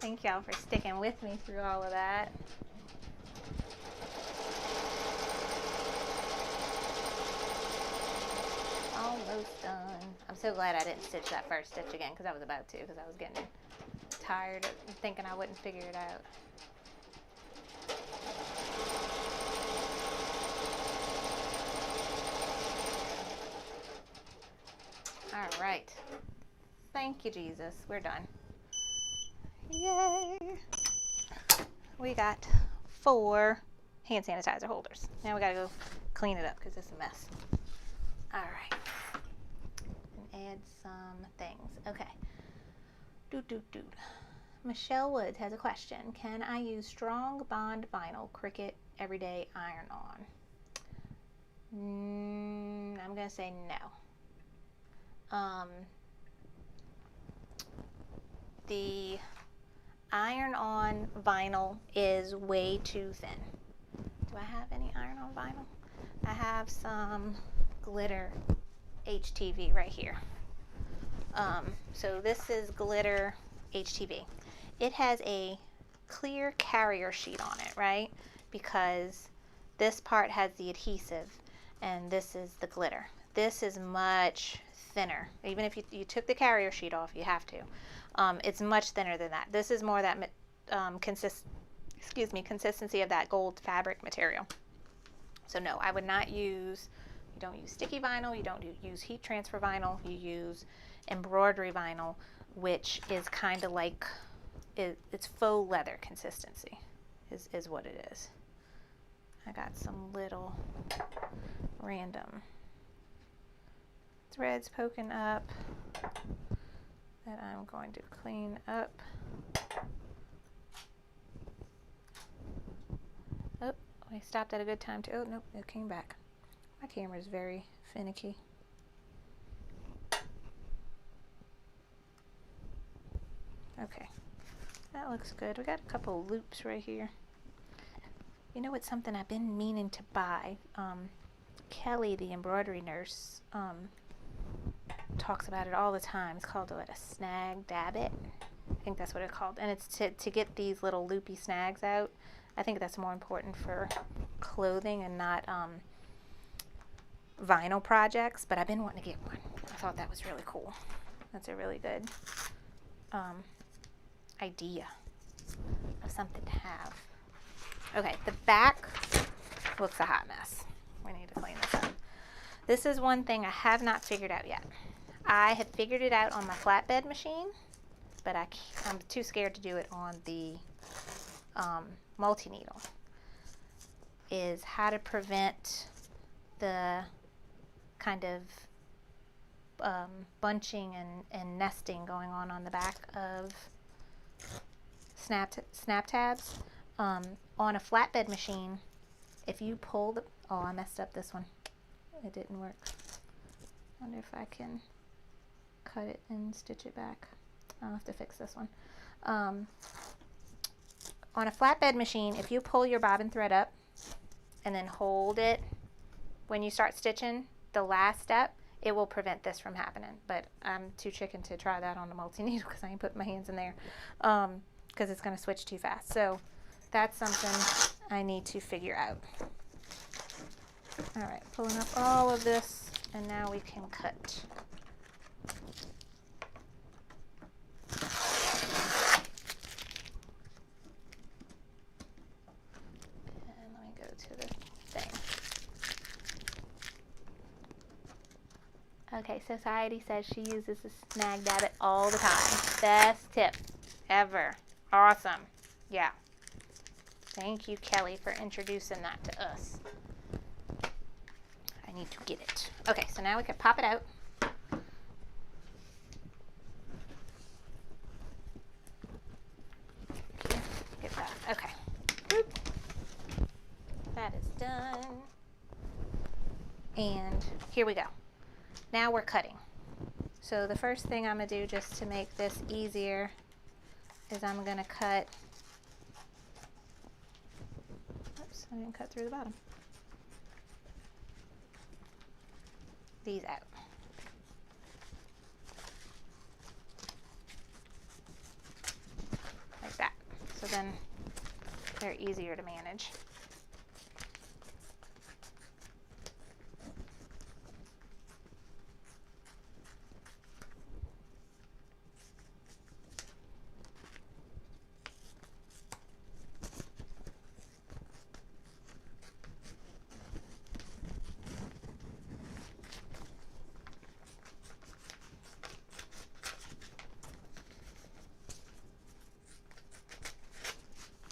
Thank y'all for sticking with me through all of that. Almost done. I'm so glad I didn't stitch that first stitch again because I was about to, because I was getting tired of thinking I wouldn't figure it out. All right. Thank you, Jesus. We're done. Yay. We got 4 hand sanitizer holders. Now we gotta go clean it up because it's a mess. All right. And add some things. Okay. Michelle Woods has a question. Can I use strong bond vinyl Cricut everyday iron on? I'm gonna say no. The iron on vinyl is way too thin. Do I have any iron on vinyl? I have some glitter HTV right here. So this is glitter HTV. It has a clear carrier sheet on it, right? Because this part has the adhesive and this is the glitter. This is much thinner. Even if you took the carrier sheet off, you have to. It's much thinner than that. This is more that consistency of that gold fabric material. So no, I would not use, you don't use sticky vinyl, you don't use heat transfer vinyl, you use embroidery vinyl, which is kind of like, it's faux leather consistency, is what it is. I got some little random threads poking up that I'm going to clean up. Oh, I stopped at a good time too. Oh, nope, it came back. My camera is very finicky. Okay, that looks good. We got a couple loops right here. You know what's something I've been meaning to buy? Kelly, the embroidery nurse, talks about it all the time. It's called what, a snag dabbit. I think that's what it's called. And it's to get these little loopy snags out. I think that's more important for clothing and not vinyl projects, but I've been wanting to get one. I thought that was really cool. That's a really good idea of something to have. Okay, the back looks a hot mess. We need to clean this up. This is one thing I have not figured out yet. I have figured it out on my flatbed machine, but I'm too scared to do it on the multi-needle. Is how to prevent the kind of bunching and nesting going on the back of snap tabs. On a flatbed machine, if you pull the, oh, I messed up this one. It didn't work. Wonder if I can cut it and stitch it back. I'll have to fix this one. On a flatbed machine, if you pull your bobbin thread up and then hold it when you start stitching the last step, it will prevent this from happening. But I'm too chicken to try that on the multi-needle because I ain't putting my hands in there because it's going to switch too fast. So that's something I need to figure out. All right, pulling up all of this, and now we can cut. And let me go to the thing. Okay, Society says she uses the snag dabbit all the time. Best tip ever. Awesome. Yeah. Thank you, Kelly, for introducing that to us. I need to get it. Okay, so now we can pop it out. Get that. Okay. Boop. That is done. And here we go. Now we're cutting. So the first thing I'm going to do just to make this easier is I'm going to cut. Oops, I didn't cut through the bottom. These out. Like that. So then they're easier to manage.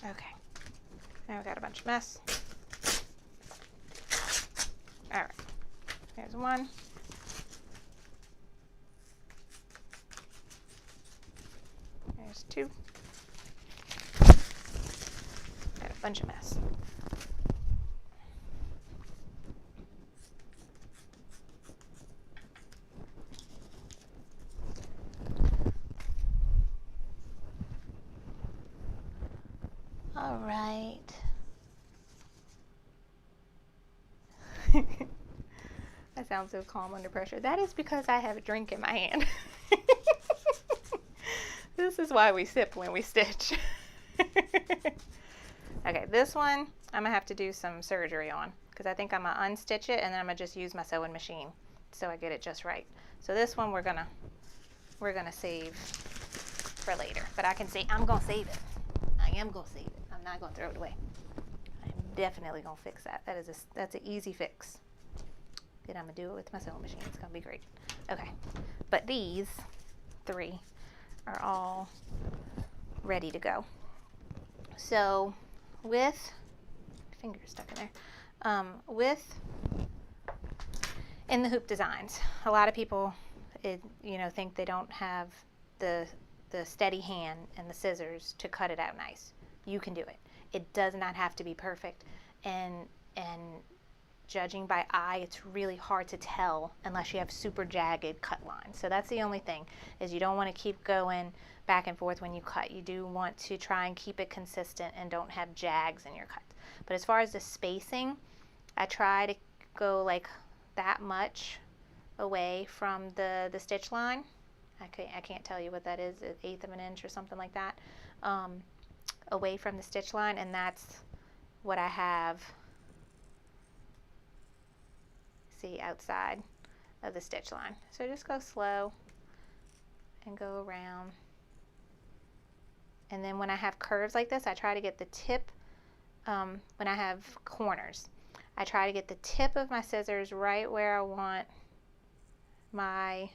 Okay, now we got a bunch of mess. All right, there's one. There's two. Got a bunch of mess. All right. I sound so calm under pressure. That is because I have a drink in my hand. This is why we sip when we stitch. Okay, this one I'm gonna have to do some surgery on because I think I'm gonna unstitch it and then I'm gonna just use my sewing machine so I get it just right. So this one we're gonna save for later. But I'm gonna save it. I am gonna save it. I'm not gonna throw it away. I'm definitely gonna fix that. That's an easy fix. Then I'm gonna do it with my sewing machine. It's gonna be great. Okay, but these three are all ready to go. So with fingers stuck in there, in the hoop designs, a lot of people, think they don't have the steady hand and the scissors to cut it out nice. You can do it. It does not have to be perfect, and judging by eye, it's really hard to tell unless you have super jagged cut lines. So that's the only thing, is you don't want to keep going back and forth when you cut. You do want to try and keep it consistent and don't have jags in your cuts. But as far as the spacing, I try to go like that much away from the stitch line. I can't tell you what that is, 1/8 of an inch or something like that, away from the stitch line, and that's what I have, see, outside of the stitch line. So just go slow and go around. And then when I have curves like this, I try to get the tip, when I have corners, I try to get the tip of my scissors right where I want my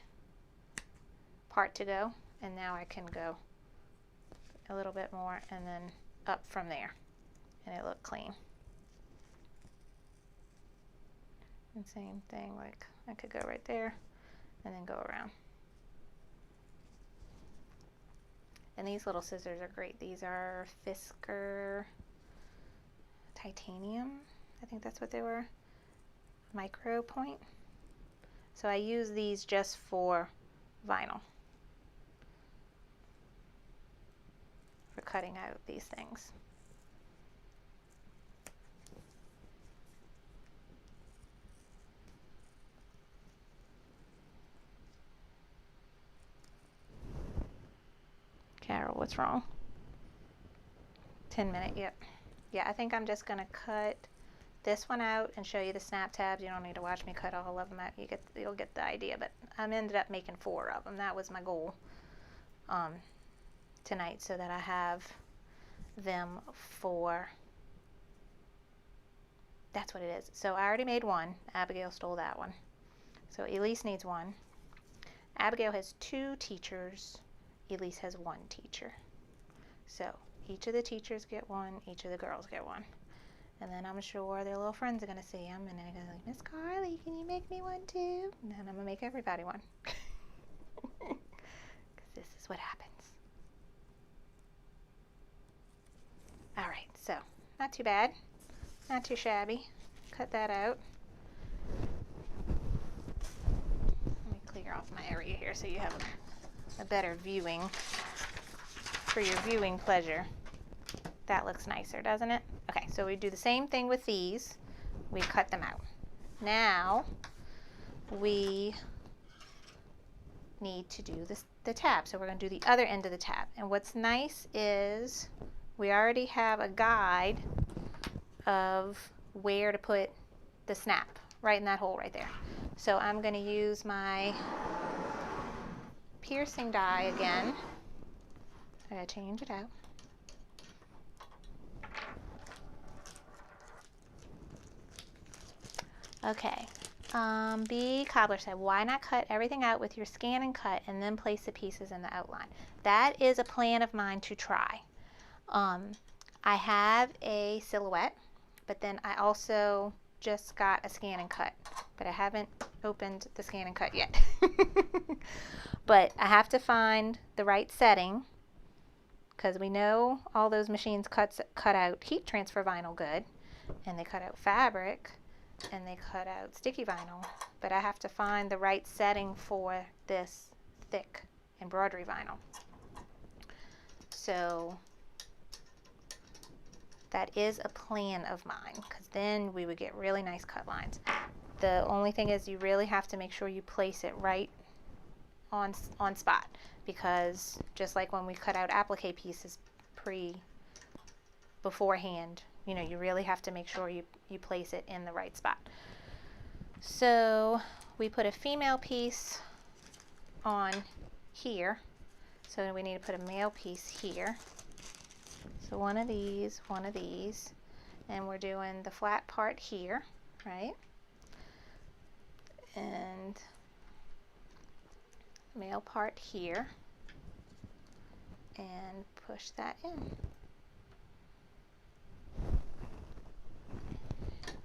part to go, and now I can go a little bit more and then up from there, and it look clean. And same thing, like I could go right there and then go around. And these little scissors are great. These are Fisker titanium, I think that's what they were, micro point. So I use these just for vinyl, for cutting out these things. Carol, what's wrong? 10-minute, yep. Yeah, I think I'm just gonna cut this one out and show you the snap tabs. You don't need to watch me cut all of them out. You'll get the idea, but I ended up making 4 of them. That was my goal tonight, so that I have them for, that's what it is. So I already made one. Abigail stole that one. So Elise needs one. Abigail has 2 teachers. Elise has 1 teacher. So each of the teachers get one, each of the girls get one. And then I'm sure their little friends are going to see them, and they're going to be like, Miss Carly, can you make me one too? And then I'm going to make everybody one. Because this is what happens. All right, so not too bad, not too shabby. Cut that out. Let me clear off my area here so you have a better viewing, for your viewing pleasure. That looks nicer, doesn't it? Okay, so we do the same thing with these. We cut them out. Now we need to do the tab. So we're going to do the other end of the tab. And what's nice is we already have a guide of where to put the snap, right in that hole right there. So I'm going to use my piercing die again. I gotta change it out. Okay, B. Cobbler said, why not cut everything out with your scan and cut and then place the pieces in the outline? That is a plan of mine to try. I have a silhouette, but then I also just got a scan and cut, but I haven't opened the scan and cut yet. But I have to find the right setting, because we know all those machines cut out heat transfer vinyl good, and they cut out fabric, and they cut out sticky vinyl, but I have to find the right setting for this thick embroidery vinyl. So that is a plan of mine, because then we would get really nice cut lines. The only thing is you really have to make sure you place it right on spot, because just like when we cut out applique pieces beforehand, you know, you really have to make sure you place it in the right spot. So we put a female piece on here, so we need to put a male piece here. So one of these, and we're doing the flat part here, right? And male part here, and push that in.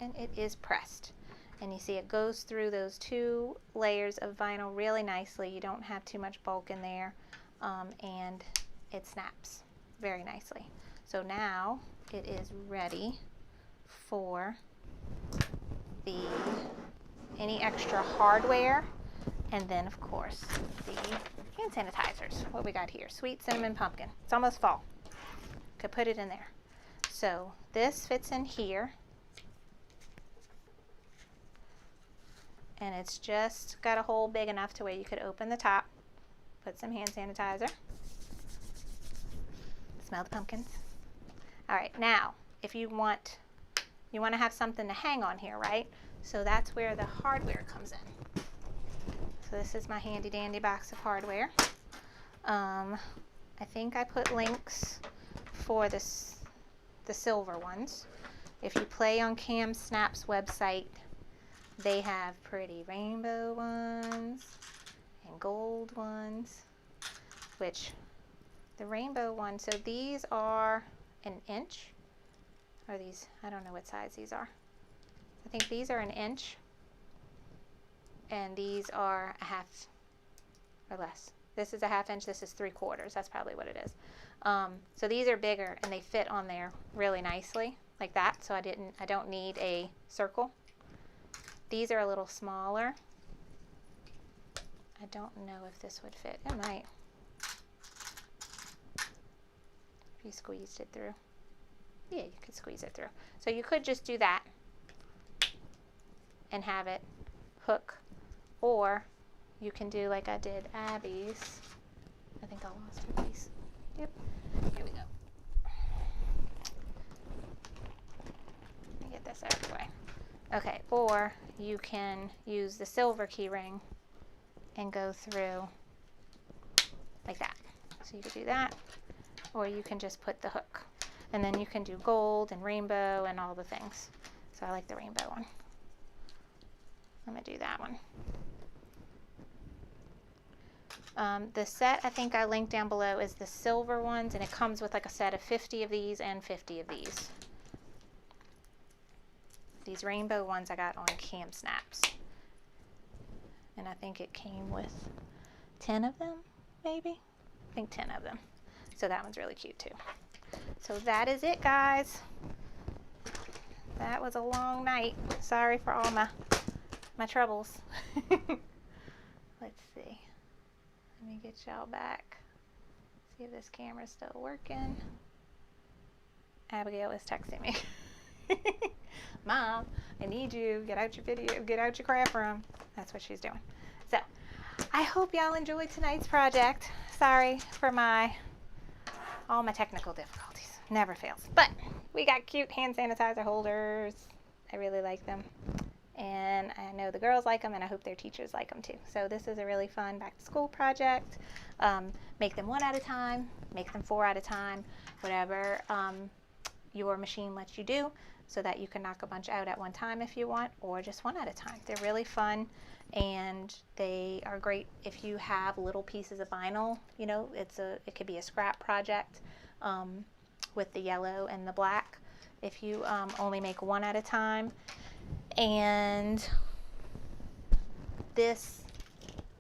And it is pressed. And you see it goes through those 2 layers of vinyl really nicely. You don't have too much bulk in there, and it snaps very nicely. So now it is ready for any extra hardware, and then of course the hand sanitizers. What we got here? Sweet cinnamon pumpkin. It's almost fall. Could put it in there. So this fits in here. and it's just got a hole big enough to where you could open the top, put some hand sanitizer, smell the pumpkins. All right, now if you want to have something to hang on here, right? So that's where the hardware comes in. So this is my handy dandy box of hardware. I think I put links for the silver ones. If you play on Cam Snap's website, they have pretty rainbow ones and gold ones, which the rainbow ones, so these are an inch. Are these, I don't know what size these are. I think these are an inch, and these are a half or less. This is a half inch, this is 3/4. That's probably what it is. So these are bigger and they fit on there really nicely like that. So I don't need a circle. These are a little smaller. I don't know if this would fit. It might. If you squeezed it through. Yeah, you could squeeze it through. So you could just do that and have it hook, or you can do like I did Abby's. I think I lost a piece. Yep. Here we go. Let me get this out of the way. Okay, or you can use the silver key ring and go through like that. So you could do that, or you can just put the hook. And then you can do gold and rainbow and all the things. So I like the rainbow one. I'm going to do that one. The set I think I linked down below is the silver ones, and it comes with like a set of 50 of these and 50 of these. These rainbow ones I got on Cam Snaps. And I think it came with 10 of them, maybe? I think 10 of them. So that one's really cute too. So that is it, guys. That was a long night. Sorry for all my troubles. Let's see. Let me get y'all back. See if this camera's still working. Abigail is texting me. Mom, I need you. Get out your video. Get out your craft room. That's what she's doing. So, I hope y'all enjoyed tonight's project. Sorry for all my technical difficulties. Never fails. But we got cute hand sanitizer holders. I really like them. And I know the girls like them, and I hope their teachers like them too. So this is a really fun back to school project. Make them 1 at a time, make them 4 at a time, whatever your machine lets you do, so that you can knock a bunch out at one time if you want, or just 1 at a time. They're really fun, and they are great if you have little pieces of vinyl. You know, it could be a scrap project with the yellow and the black. If you only make 1 at a time. And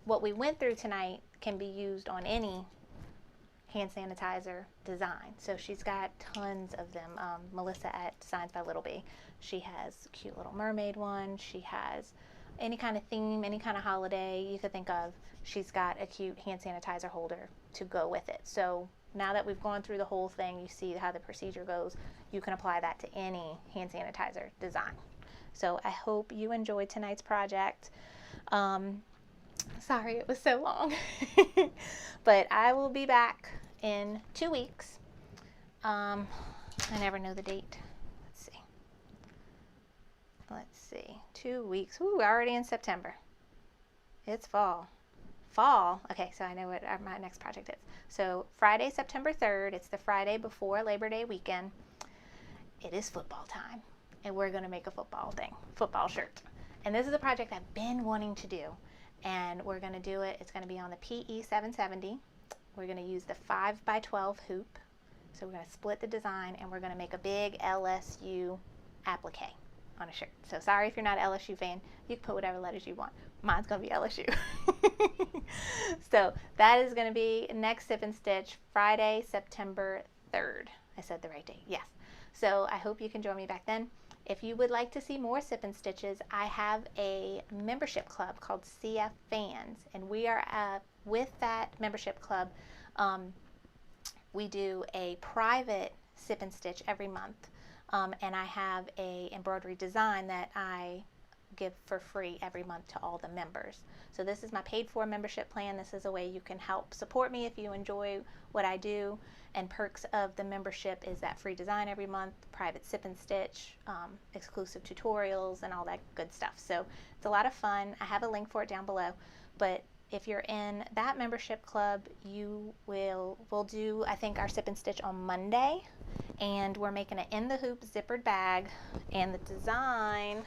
what we went through tonight can be used on any hand sanitizer design. So she's got tons of them. Melissa at Signs by Little Bee, she has a cute little mermaid one. She has any kind of theme, any kind of holiday you could think of. She's got a cute hand sanitizer holder to go with it. So now that we've gone through the whole thing, you see how the procedure goes. You can apply that to any hand sanitizer design. So I hope you enjoyed tonight's project. Sorry it was so long. But I will be back in 2 weeks. I never know the date. Let's see. 2 weeks. Ooh, we're already in September. It's fall. Fall. Okay, so I know what my next project is. So Friday, September 3rd. It's the Friday before Labor Day weekend. It is football time. And we're going to make a football shirt. And this is a project I've been wanting to do. And we're going to do it. It's going to be on the PE 770. We're going to use the 5x12 hoop. So we're going to split the design, and we're going to make a big LSU applique on a shirt. So sorry if you're not an LSU fan. You can put whatever letters you want. Mine's going to be LSU. So that is going to be next Sip and Stitch, Friday, September 3rd. I said the right date. Yes. So I hope you can join me back then. If you would like to see more Sip and Stitches, I have a membership club called CF Fans, and we are with that membership club. We do a private Sip and Stitch every month, and I have a embroidery design that I give for free every month to all the members. So this is my paid for membership plan. This is a way you can help support me if you enjoy what I do. And perks of the membership is that free design every month, private sip and stitch, exclusive tutorials, and all that good stuff. So it's a lot of fun. I have a link for it down below. But if you're in that membership club, we'll do, I think, our sip and stitch on Monday, and we're making an in the hoop zippered bag. And the design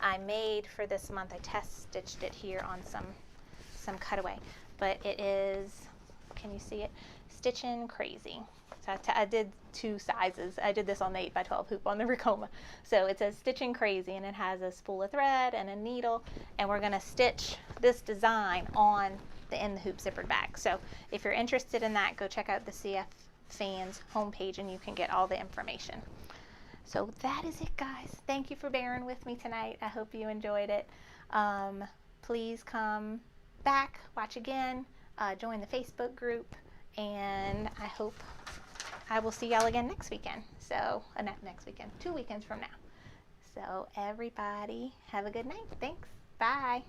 I made for this month, I test stitched it here on some cutaway, but it is, can you see it? Stitching Crazy. So I did two sizes. I did this on the 8x12 hoop on the Ricoma. So it says Stitching Crazy, and it has a spool of thread and a needle, and we're going to stitch this design on the in the hoop zippered bag. So if you're interested in that, go check out the CF Fans homepage and you can get all the information. So that is it, guys. Thank you for bearing with me tonight. I hope you enjoyed it. Please come back, watch again, join the Facebook group, and I hope I will see y'all again next weekend. So, not next weekend, 2 weekends from now. So everybody have a good night. Thanks. Bye.